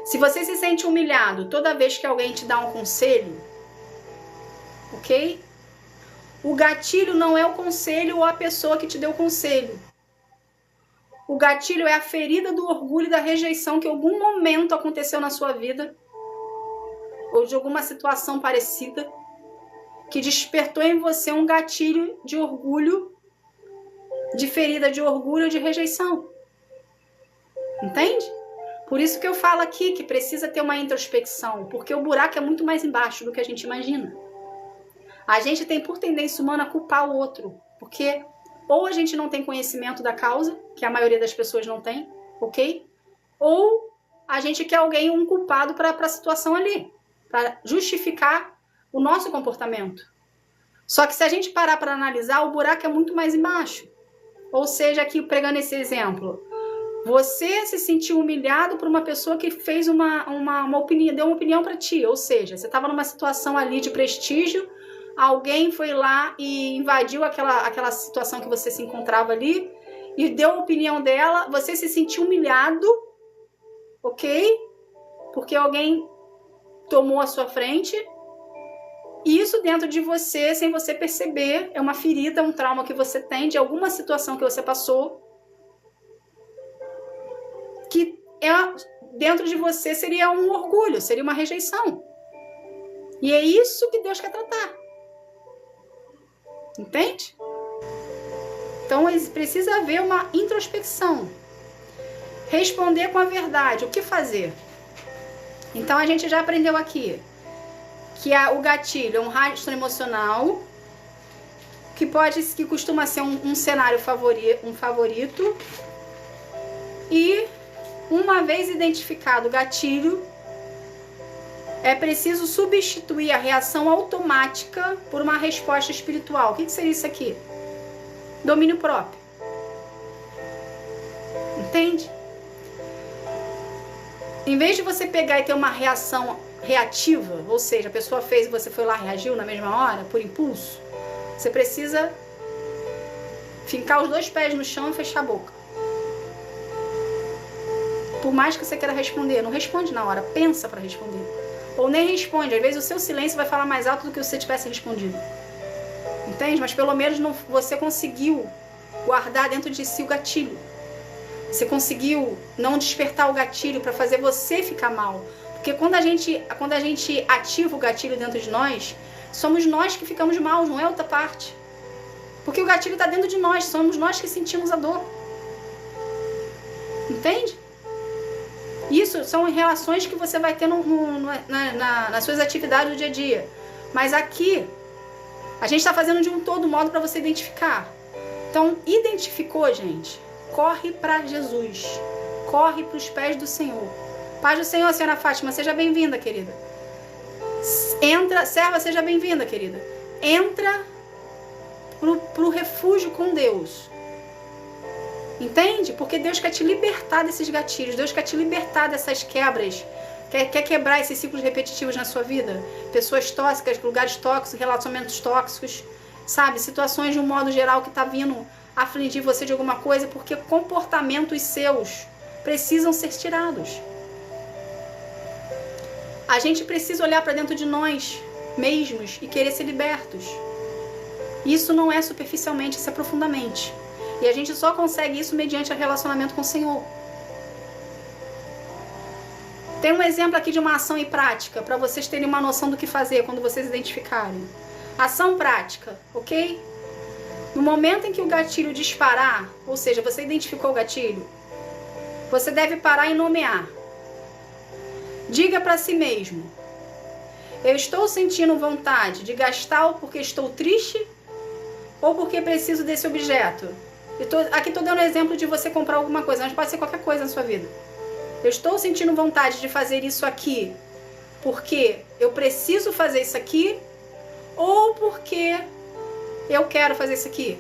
Se você se sente humilhado toda vez que alguém te dá um conselho, ok? O gatilho não é o conselho ou a pessoa que te deu o conselho. O gatilho é a ferida do orgulho e da rejeição que em algum momento aconteceu na sua vida, ou de alguma situação parecida, que despertou em você um gatilho de orgulho, de ferida de orgulho ou de rejeição. Entende? Por isso que eu falo aqui que precisa ter uma introspecção, porque o buraco é muito mais embaixo do que a gente imagina. A gente tem por tendência humana a culpar o outro, porque ou a gente não tem conhecimento da causa, que a maioria das pessoas não tem, ok? Ou a gente quer alguém, um culpado para a situação ali, para justificar o nosso comportamento. Só que se a gente parar para analisar, o buraco é muito mais embaixo. Ou seja, aqui pegando esse exemplo, você se sentiu humilhado por uma pessoa que fez uma opinião, deu uma opinião para ti. Ou seja, você estava numa situação ali de prestígio, alguém foi lá e invadiu aquela situação que você se encontrava ali e deu a opinião dela, você se sentiu humilhado, ok? Porque alguém tomou a sua frente. E isso dentro de você, sem você perceber, é uma ferida, um trauma que você tem de alguma situação que você passou, que dentro de você seria um orgulho, seria uma rejeição. E é isso que Deus quer tratar. Entende? Então precisa haver uma introspecção. Responder com a verdade. O que fazer? Então a gente já aprendeu aqui que o gatilho é um rastro emocional, que costuma ser um cenário favorito. E uma vez identificado o gatilho, é preciso substituir a reação automática por uma resposta espiritual. O que seria isso aqui? Domínio próprio. Entende? Em vez de você pegar e ter uma reação reativa, ou seja, a pessoa fez e você foi lá e reagiu na mesma hora, por impulso, você precisa fincar os 2 pés no chão e fechar a boca. Por mais que você queira responder, não responde na hora, pensa para responder. Ou nem responde, às vezes o seu silêncio vai falar mais alto do que se você tivesse respondido. Entende? Mas pelo menos você conseguiu guardar dentro de si o gatilho. Você conseguiu não despertar o gatilho para fazer você ficar mal. Porque quando a gente ativa o gatilho dentro de nós, somos nós que ficamos mal, não é outra parte. Porque o gatilho está dentro de nós, somos nós que sentimos a dor. Entende? Isso são relações que você vai ter nas suas atividades do dia a dia. Mas aqui, a gente está fazendo de um todo modo para você identificar. Então, identificou, gente? Corre para Jesus. Corre para os pés do Senhor. Paz do Senhor, senhora Fátima, seja bem-vinda, querida. Entra, serva, seja bem-vinda, querida. Entra pro refúgio com Deus. Entende? Porque Deus quer te libertar desses gatilhos. Deus quer te libertar dessas quebras. Quer quebrar esses ciclos repetitivos na sua vida. Pessoas tóxicas, lugares tóxicos, relacionamentos tóxicos. Sabe? Situações de um modo geral que tá vindo afligir você de alguma coisa. Porque comportamentos seus precisam ser tirados. A gente precisa olhar para dentro de nós mesmos e querer ser libertos. Isso não é superficialmente, isso é profundamente. E a gente só consegue isso mediante o relacionamento com o Senhor. Tem um exemplo aqui de uma ação e prática, para vocês terem uma noção do que fazer quando vocês identificarem. Ação prática, ok? No momento em que o gatilho disparar, ou seja, você identificou o gatilho, você deve parar e nomear. Diga para si mesmo: eu estou sentindo vontade de gastá-lo porque estou triste ou porque preciso desse objeto? Aqui estou dando exemplo de você comprar alguma coisa, mas pode ser qualquer coisa na sua vida. Eu estou sentindo vontade de fazer isso aqui porque eu preciso fazer isso aqui ou porque eu quero fazer isso aqui.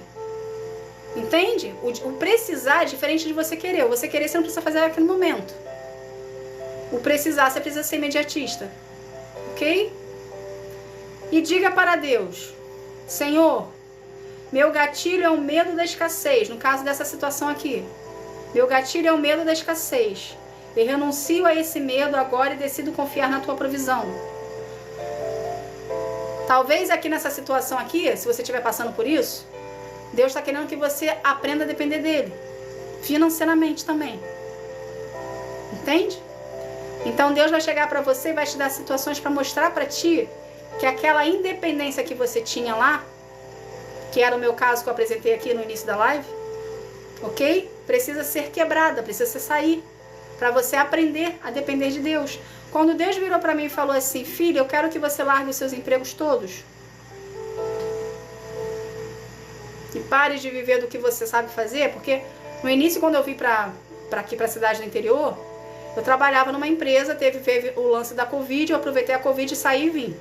Entende? O precisar é diferente de você querer. O você querer, você não precisa fazer naquele momento. O precisar, você precisa ser imediatista. Ok? E diga para Deus: Senhor, meu gatilho é o medo da escassez. No caso dessa situação aqui, meu gatilho é o medo da escassez. Eu renuncio a esse medo agora e decido confiar na tua provisão. Talvez aqui nessa situação aqui, se você estiver passando por isso, Deus está querendo que você aprenda a depender dele, financeiramente também. Entende? Então Deus vai chegar para você e vai te dar situações para mostrar para ti que aquela independência que você tinha lá, que era o meu caso que eu apresentei aqui no início da live, ok? Precisa ser quebrada, precisa sair, para você aprender a depender de Deus. Quando Deus virou para mim e falou assim: filha, eu quero que você largue os seus empregos todos e pare de viver do que você sabe fazer, porque no início, quando eu vim para aqui, para a cidade do interior, eu trabalhava numa empresa, teve o lance da Covid, eu aproveitei a Covid e saí e vim.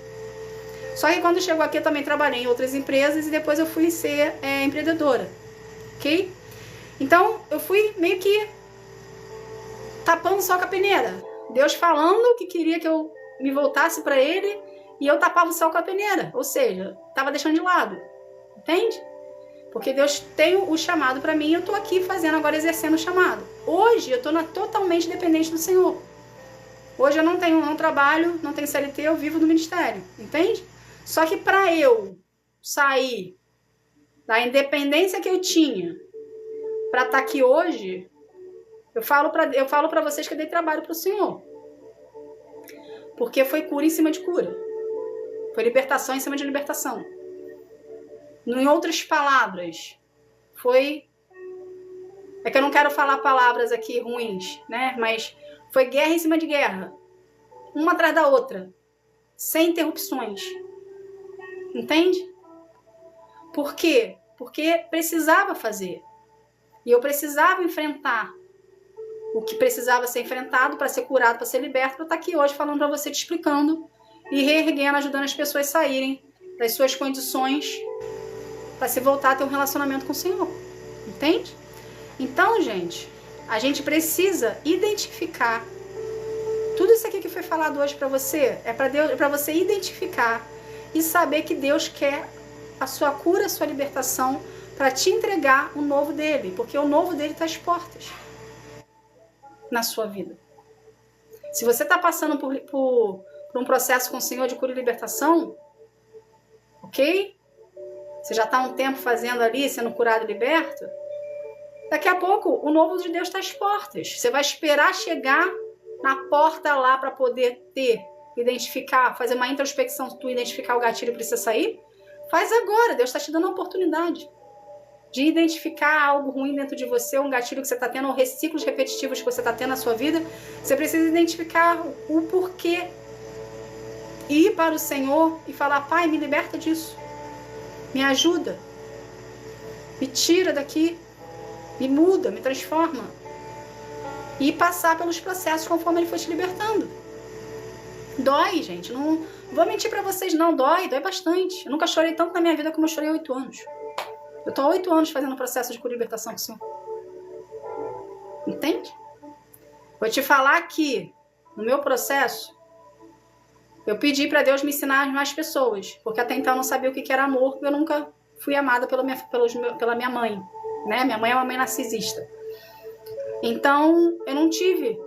Só que quando chegou aqui eu também trabalhei em outras empresas e depois eu fui ser empreendedora, ok? Então eu fui meio que tapando só com a peneira. Deus falando que queria que eu me voltasse para Ele e eu tapava o sol com a peneira, ou seja, estava deixando de lado, entende? Porque Deus tem o chamado para mim e eu estou aqui fazendo agora, exercendo o chamado. Hoje eu estou totalmente dependente do Senhor. Hoje eu não trabalho, não tenho CLT, eu vivo do ministério, entende? Só que para eu sair da independência que eu tinha para estar aqui hoje, eu falo para vocês que eu dei trabalho para o Senhor. Porque foi cura em cima de cura. Foi libertação em cima de libertação. Em outras palavras, é que eu não quero falar palavras aqui ruins, né? Mas foi guerra em cima de guerra. Uma atrás da outra. Sem interrupções. Entende? Por quê? Porque precisava fazer. E eu precisava enfrentar o que precisava ser enfrentado para ser curado, para ser liberto, para estar aqui hoje falando para você, te explicando e reerguendo, ajudando as pessoas a saírem das suas condições para se voltar a ter um relacionamento com o Senhor. Entende? Então, gente, a gente precisa identificar tudo isso aqui que foi falado hoje para você, é para você identificar e saber que Deus quer a sua cura, a sua libertação, para te entregar o novo dele, porque o novo dele está às portas na sua vida. Se você está passando por um processo com o Senhor de cura e libertação, ok? Você já está há um tempo fazendo ali, sendo curado e liberto, daqui a pouco o novo de Deus está às portas. Você vai esperar chegar na porta lá para poder identificar, fazer uma introspecção, tu identificar o gatilho que precisa sair? Faz agora, Deus está te dando a oportunidade de identificar algo ruim dentro de você, um gatilho que você está tendo, ou reciclos repetitivos que você está tendo na sua vida. Você precisa identificar o porquê. Ir para o Senhor e falar: Pai, me liberta disso. Me ajuda. Me tira daqui. Me muda, me transforma. E passar pelos processos conforme Ele foi te libertando. Dói, gente. Não vou mentir pra vocês, não. Dói bastante. Eu nunca chorei tanto na minha vida como eu chorei há 8 anos. Eu tô há 8 anos fazendo o processo de cura e libertação com o Senhor. Entende? Vou te falar que no meu processo, eu pedi pra Deus me ensinar mais pessoas. Porque até então eu não sabia o que era amor, porque eu nunca fui amada pela minha mãe. Né? Minha mãe é uma mãe narcisista. Então, eu não tive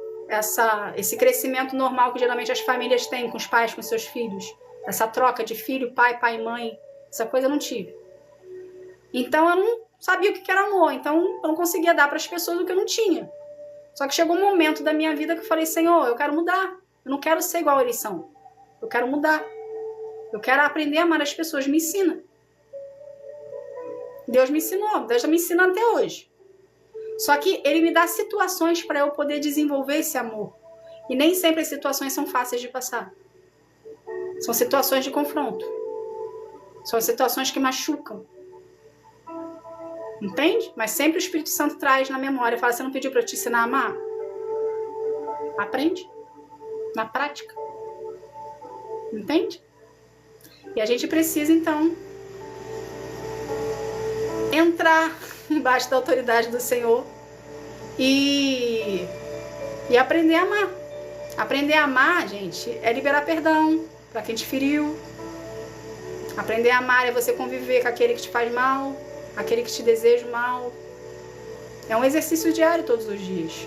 esse crescimento normal que geralmente as famílias têm com os pais, com seus filhos. Essa troca de filho, pai e mãe. Essa coisa eu não tive. Então, eu não sabia o que era amor. Então, eu não conseguia dar para as pessoas o que eu não tinha. Só que chegou um momento da minha vida que eu falei: Senhor, eu quero mudar. Eu não quero ser igual eles são. Eu quero mudar. Eu quero aprender a amar as pessoas. Me ensina. Deus me ensinou. Deus está me ensinando até hoje. Só que Ele me dá situações para eu poder desenvolver esse amor. E nem sempre as situações são fáceis de passar. São situações de confronto. São situações que machucam. Entende? Mas sempre o Espírito Santo traz na memória. Fala, você não pediu para eu te ensinar a amar? Aprende. Na prática. Entende? E a gente precisa, então, entrar embaixo da autoridade do Senhor e aprender a amar. Aprender a amar, gente, é liberar perdão para quem te feriu. Aprender a amar é você conviver com aquele que te faz mal, aquele que te deseja o mal. É um exercício diário todos os dias.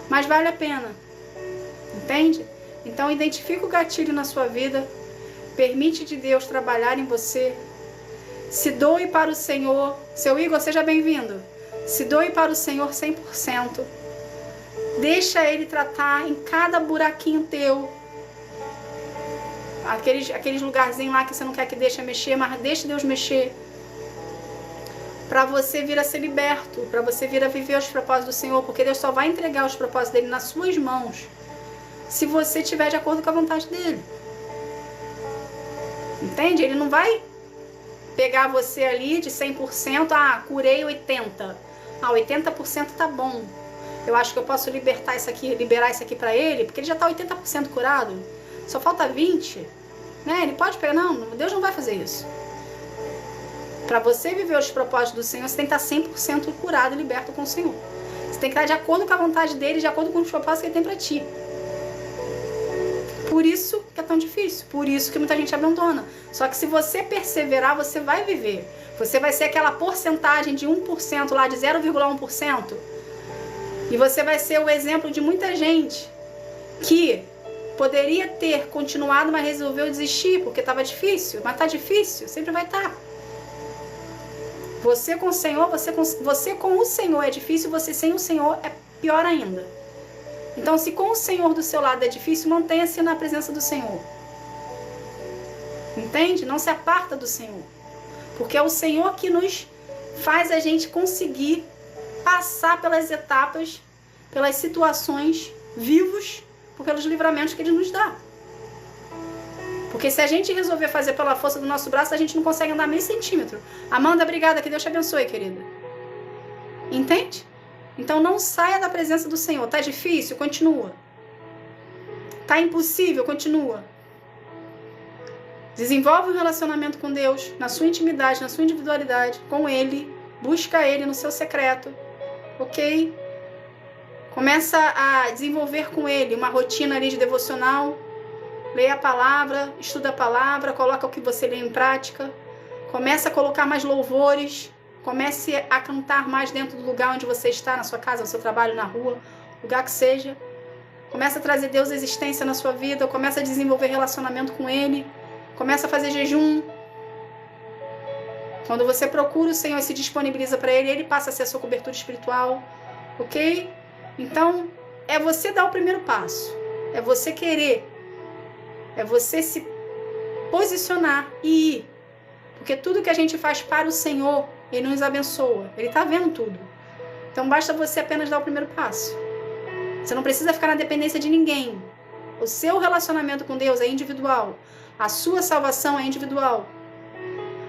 Mas vale a pena. Entende? Então identifica o gatilho na sua vida. Permite de Deus trabalhar em você. Se doe para o Senhor. Seu Igor, seja bem-vindo. Se doe para o Senhor 100%. Deixa Ele tratar em cada buraquinho teu. Aqueles lugarzinhos lá que você não quer que deixe mexer, mas deixa Deus mexer. Para você vir a ser liberto. Para você vir a viver os propósitos do Senhor. Porque Deus só vai entregar os propósitos dele nas suas mãos se você estiver de acordo com a vontade dele. Entende? Ele não vai pegar você ali de 100%, curei 80%. 80% tá bom. Eu acho que eu posso liberar isso aqui para ele, porque ele já tá 80% curado. Só falta 20%, né? Ele pode pegar, não, Deus não vai fazer isso. Para você viver os propósitos do Senhor, você tem que estar 100% curado e liberto com o Senhor. Você tem que estar de acordo com a vontade dele, de acordo com os propósitos que ele tem para ti. Por isso que é tão difícil, por isso que muita gente abandona. Só que se você perseverar, você vai viver. Você vai ser aquela porcentagem de 1% lá, de 0,1%. E você vai ser o exemplo de muita gente que poderia ter continuado, mas resolveu desistir porque estava difícil. Mas está difícil, sempre vai estar. Você com o Senhor, você com o Senhor é difícil, você sem o Senhor é pior ainda. Então, se com o Senhor do seu lado é difícil, mantenha-se na presença do Senhor. Entende? Não se aparta do Senhor. Porque é o Senhor que nos faz a gente conseguir passar pelas etapas, pelas situações, vivos, pelos livramentos que Ele nos dá. Porque se a gente resolver fazer pela força do nosso braço, a gente não consegue andar meio centímetro. Amanda, obrigada, que Deus te abençoe, querida. Entende? Então não saia da presença do Senhor. Tá difícil? Continua. Tá impossível? Continua. Desenvolve um relacionamento com Deus, na sua intimidade, na sua individualidade, com Ele. Busca Ele no seu secreto. Ok? Começa a desenvolver com Ele uma rotina ali de devocional. Leia a palavra, estuda a palavra, coloca o que você lê em prática. Começa a colocar mais louvores. Comece a cantar mais dentro do lugar onde você está, na sua casa, no seu trabalho, na rua, lugar que seja. Comece a trazer Deus à existência na sua vida. Comece a desenvolver relacionamento com Ele. Comece a fazer jejum. Quando você procura o Senhor e se disponibiliza para Ele, Ele passa a ser a sua cobertura espiritual. Ok? Então, é você dar o primeiro passo. É você querer. É você se posicionar e ir. Porque tudo que a gente faz para o Senhor, Ele nos abençoa. Ele está vendo tudo. Então basta você apenas dar o primeiro passo. Você não precisa ficar na dependência de ninguém. O seu relacionamento com Deus é individual. A sua salvação é individual.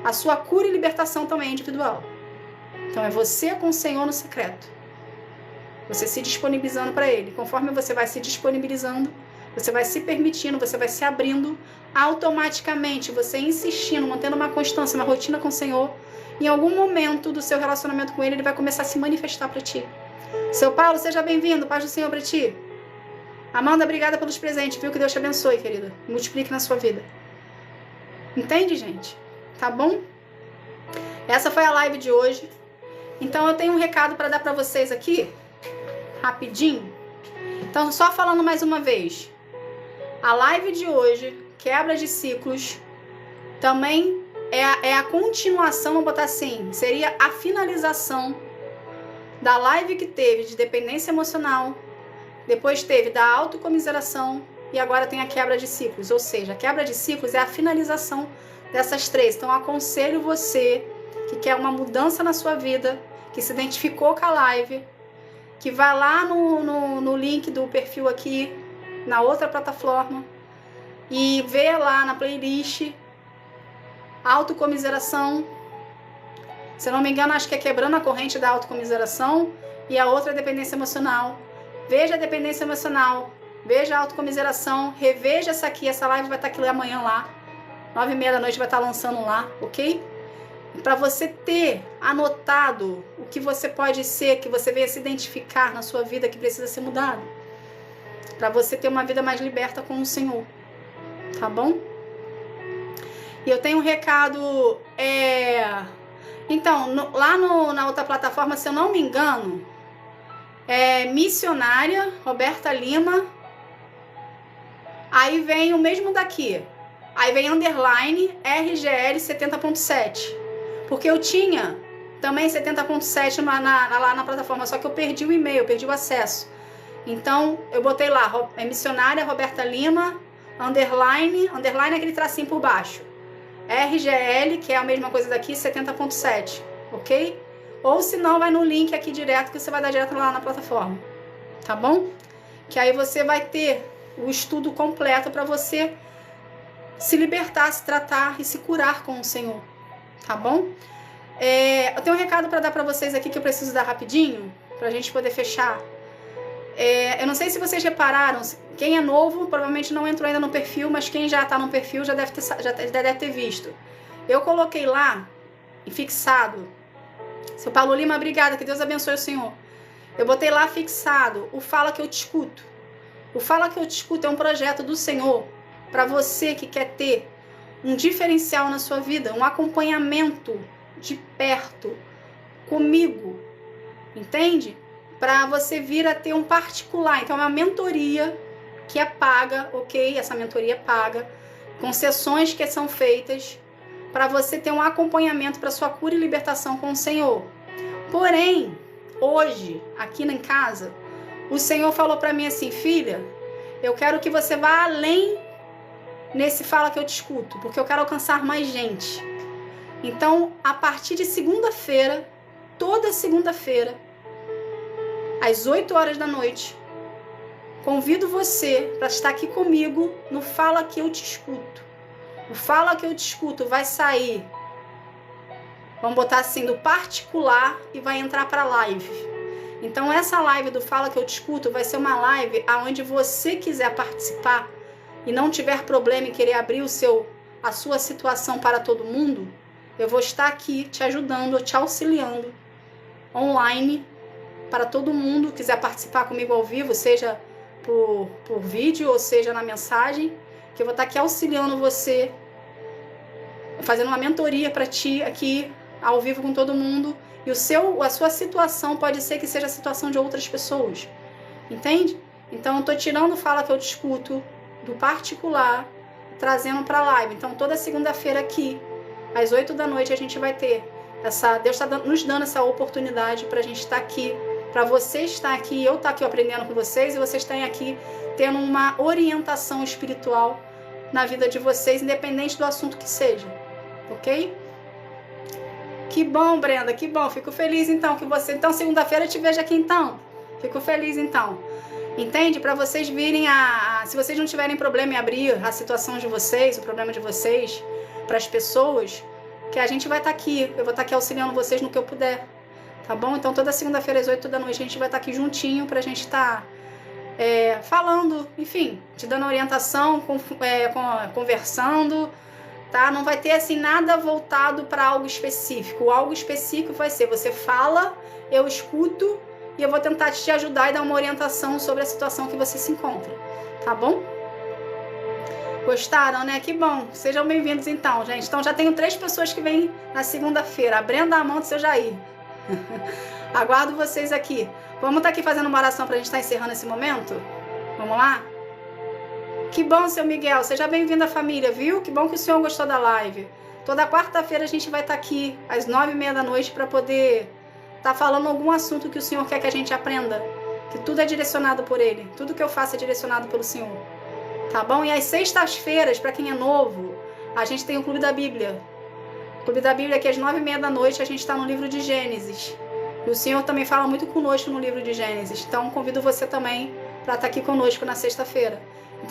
A sua cura e libertação também é individual. Então é você com o Senhor no secreto. Você se disponibilizando para Ele. Conforme você vai se disponibilizando, você vai se permitindo, você vai se abrindo, automaticamente, você insistindo, mantendo uma constância, uma rotina com o Senhor, em algum momento do seu relacionamento com Ele, Ele vai começar a se manifestar para ti. Seu Paulo, seja bem-vindo, paz do Senhor para ti. Amanda, obrigada pelos presentes, viu? Que Deus te abençoe, querida. Multiplique na sua vida. Entende, gente? Tá bom? Essa foi a live de hoje. Então eu tenho um recado para dar para vocês aqui, rapidinho. Então, só falando mais uma vez. A live de hoje, quebra de ciclos, também é a continuação, vamos botar assim, seria a finalização da live que teve de dependência emocional, depois teve da autocomiseração e agora tem a quebra de ciclos. Ou seja, a quebra de ciclos é a finalização dessas três. Então, eu aconselho você que quer uma mudança na sua vida, que se identificou com a live, que vai lá no link do perfil aqui, na outra plataforma e vê lá na playlist autocomiseração. Se eu não me engano, acho que é quebrando a corrente da autocomiseração e a outra é dependência emocional. Veja a dependência emocional, veja a autocomiseração, reveja essa aqui, essa live vai estar aqui amanhã lá, 9h30 da noite vai estar lançando lá, ok? Para você ter anotado o que você pode ser, que você venha se identificar na sua vida que precisa ser mudado. Para você ter uma vida mais liberta com o Senhor, tá bom? E eu tenho um recado, então, lá na outra plataforma, se eu não me engano, é missionária, Roberta Lima, aí vem o mesmo daqui, aí vem underline RGL 70.7, porque eu tinha também 70.7 lá na plataforma, só que eu perdi o e-mail, perdi o acesso, então eu botei lá, missionária Roberta Lima, underline é aquele tracinho por baixo, RGL, que é a mesma coisa daqui, 70.7, ok? Ou se não, vai no link aqui direto, que você vai dar direto lá na plataforma, tá bom? Que aí você vai ter o estudo completo para você se libertar, se tratar e se curar com o Senhor, tá bom? Eu tenho um recado para dar para vocês aqui que eu preciso dar rapidinho, para a gente poder fechar. Eu não sei se vocês repararam, quem é novo provavelmente não entrou ainda no perfil, mas quem já está no perfil já deve ter visto. Eu coloquei lá, fixado, seu Paulo Lima, obrigada, que Deus abençoe o senhor. Eu botei lá fixado o Fala Que Eu Te Escuto. O Fala Que Eu Te Escuto é um projeto do Senhor para você que quer ter um diferencial na sua vida, um acompanhamento de perto comigo, entende? Para você vir a ter um particular. Então é uma mentoria que é paga, ok? Essa mentoria é paga, com sessões que são feitas para você ter um acompanhamento para sua cura e libertação com o Senhor. Porém, hoje, aqui em casa, o Senhor falou para mim assim, filha, eu quero que você vá além nesse Fala Que Eu Te Escuto, porque eu quero alcançar mais gente. Então, a partir de segunda-feira, toda segunda-feira, às 8 horas da noite, convido você para estar aqui comigo no Fala Que Eu Te Escuto. O Fala Que Eu Te Escuto vai sair, vamos botar assim, do particular e vai entrar para a live. Então essa live do Fala Que Eu Te Escuto vai ser uma live onde você quiser participar e não tiver problema em querer abrir a sua situação para todo mundo, eu vou estar aqui te ajudando, te auxiliando online para todo mundo que quiser participar comigo ao vivo, seja por vídeo ou seja na mensagem, que eu vou estar aqui auxiliando você, fazendo uma mentoria para ti aqui ao vivo com todo mundo, e a sua situação pode ser que seja a situação de outras pessoas, entende? Então eu tô tirando o Fala Que Eu Te Escuto do particular, trazendo para a live. Então toda segunda-feira aqui, às 8 da noite, a gente vai ter Deus está nos dando essa oportunidade para a gente estar aqui, para você estar aqui, eu estar aqui aprendendo com vocês, e vocês estarem aqui tendo uma orientação espiritual na vida de vocês, independente do assunto que seja, ok? Que bom, Brenda, que bom, fico feliz então que você... Então segunda-feira eu te vejo aqui então, fico feliz então, entende? Para vocês virem se vocês não tiverem problema em abrir a situação de vocês, o problema de vocês para as pessoas, que a gente vai estar aqui, eu vou estar aqui auxiliando vocês no que eu puder, tá bom? Então toda segunda-feira às 8 da noite a gente vai estar aqui juntinho pra gente estar falando, enfim, te dando orientação, conversando, tá? Não vai ter assim nada voltado para algo específico. O algo específico vai ser, você fala, eu escuto e eu vou tentar te ajudar e dar uma orientação sobre a situação que você se encontra, tá bom? Gostaram, né? Que bom. Sejam bem-vindos então, gente. Então já tenho 3 pessoas que vêm na segunda-feira. A Brenda, Amanda e o seu Jair. Aguardo vocês aqui. Vamos estar aqui fazendo uma oração para a gente estar encerrando esse momento? Vamos lá? Que bom, seu Miguel. Seja bem-vindo à família, viu? Que bom que o senhor gostou da live. Toda quarta-feira a gente vai estar aqui às 9h30 da noite para poder estar falando algum assunto que o senhor quer que a gente aprenda. Que tudo é direcionado por ele. Tudo que eu faço é direcionado pelo senhor. Tá bom? E às sextas-feiras, para quem é novo, a gente tem o Clube da Bíblia. O Clube da Bíblia, que às 9h30 da noite, a gente está no livro de Gênesis. E o Senhor também fala muito conosco no livro de Gênesis. Então, convido você também para estar aqui conosco na sexta-feira.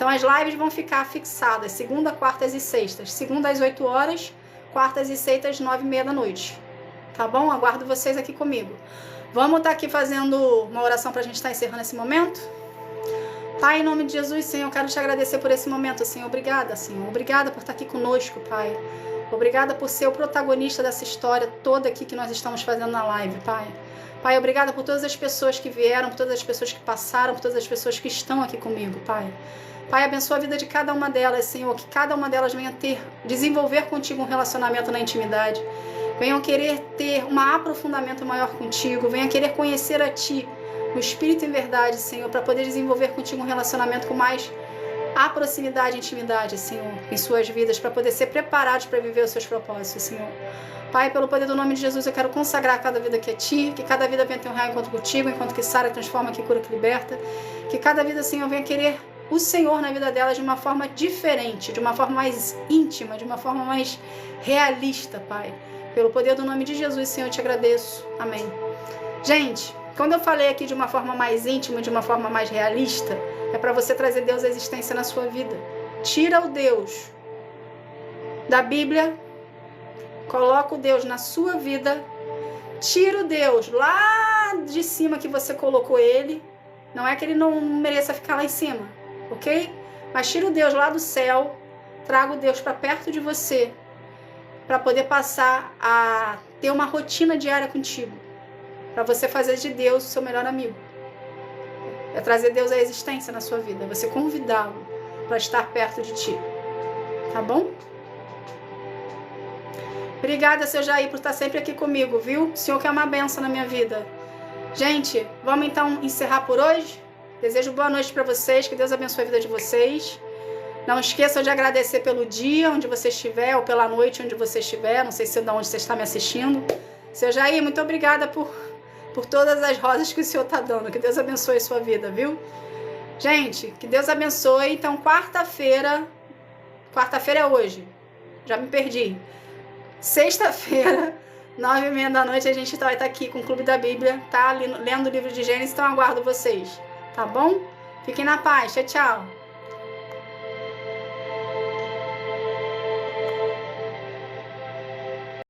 Então as lives vão ficar fixadas, segunda, quartas e sextas. Segunda às 8 horas, quartas e sextas, 9h30 da noite. Tá bom? Aguardo vocês aqui comigo. Vamos estar aqui fazendo uma oração pra gente estar encerrando esse momento? Pai, em nome de Jesus, Senhor, eu quero te agradecer por esse momento, Senhor. Obrigada, Senhor. Obrigada por estar aqui conosco, Pai. Obrigada por ser o protagonista dessa história toda aqui que nós estamos fazendo na live, Pai. Pai, obrigada por todas as pessoas que vieram, por todas as pessoas que passaram, por todas as pessoas que estão aqui comigo, Pai. Pai, abençoa a vida de cada uma delas, Senhor, que cada uma delas venha desenvolver contigo um relacionamento na intimidade. Venham querer ter um aprofundamento maior contigo, venha querer conhecer a Ti, no Espírito e em verdade, Senhor, para poder desenvolver contigo um relacionamento com mais proximidade e intimidade, Senhor, em suas vidas, para poder ser preparados para viver os seus propósitos, Senhor. Pai, pelo poder do nome de Jesus, eu quero consagrar cada vida aqui a Ti, que cada vida venha ter um real encontro contigo, enquanto que Sara transforma, que cura, que liberta, que cada vida, Senhor, venha querer o Senhor na vida dela de uma forma diferente, de uma forma mais íntima, de uma forma mais realista, Pai. Pelo poder do nome de Jesus, Senhor, eu te agradeço. Amém. Gente, quando eu falei aqui de uma forma mais íntima, de uma forma mais realista, é para você trazer Deus à existência na sua vida. Tira o Deus da Bíblia, coloca o Deus na sua vida, tira o Deus lá de cima que você colocou ele. Não é que ele não mereça ficar lá em cima, ok? Mas tira o Deus lá do céu, traga o Deus para perto de você, para poder passar a ter uma rotina diária contigo, para você fazer de Deus o seu melhor amigo. É trazer Deus à existência na sua vida, é você convidá-lo para estar perto de ti, tá bom? Obrigada, seu Jair, por estar sempre aqui comigo, viu? O Senhor que é uma bênção na minha vida. Gente, vamos então encerrar por hoje. Desejo boa noite para vocês, que Deus abençoe a vida de vocês. Não esqueçam de agradecer pelo dia onde você estiver, ou pela noite onde você estiver. Não sei se é de onde você está me assistindo. Seu Jair, muito obrigada por todas as rosas que o Senhor está dando. Que Deus abençoe a sua vida, viu? Gente, que Deus abençoe. Então, quarta-feira é hoje. Já me perdi. Sexta-feira, 9h30 da noite, a gente vai estar aqui com o Clube da Bíblia, tá? Lendo o livro de Gênesis, então aguardo vocês, tá bom? Fiquem na paz. Tchau, tchau.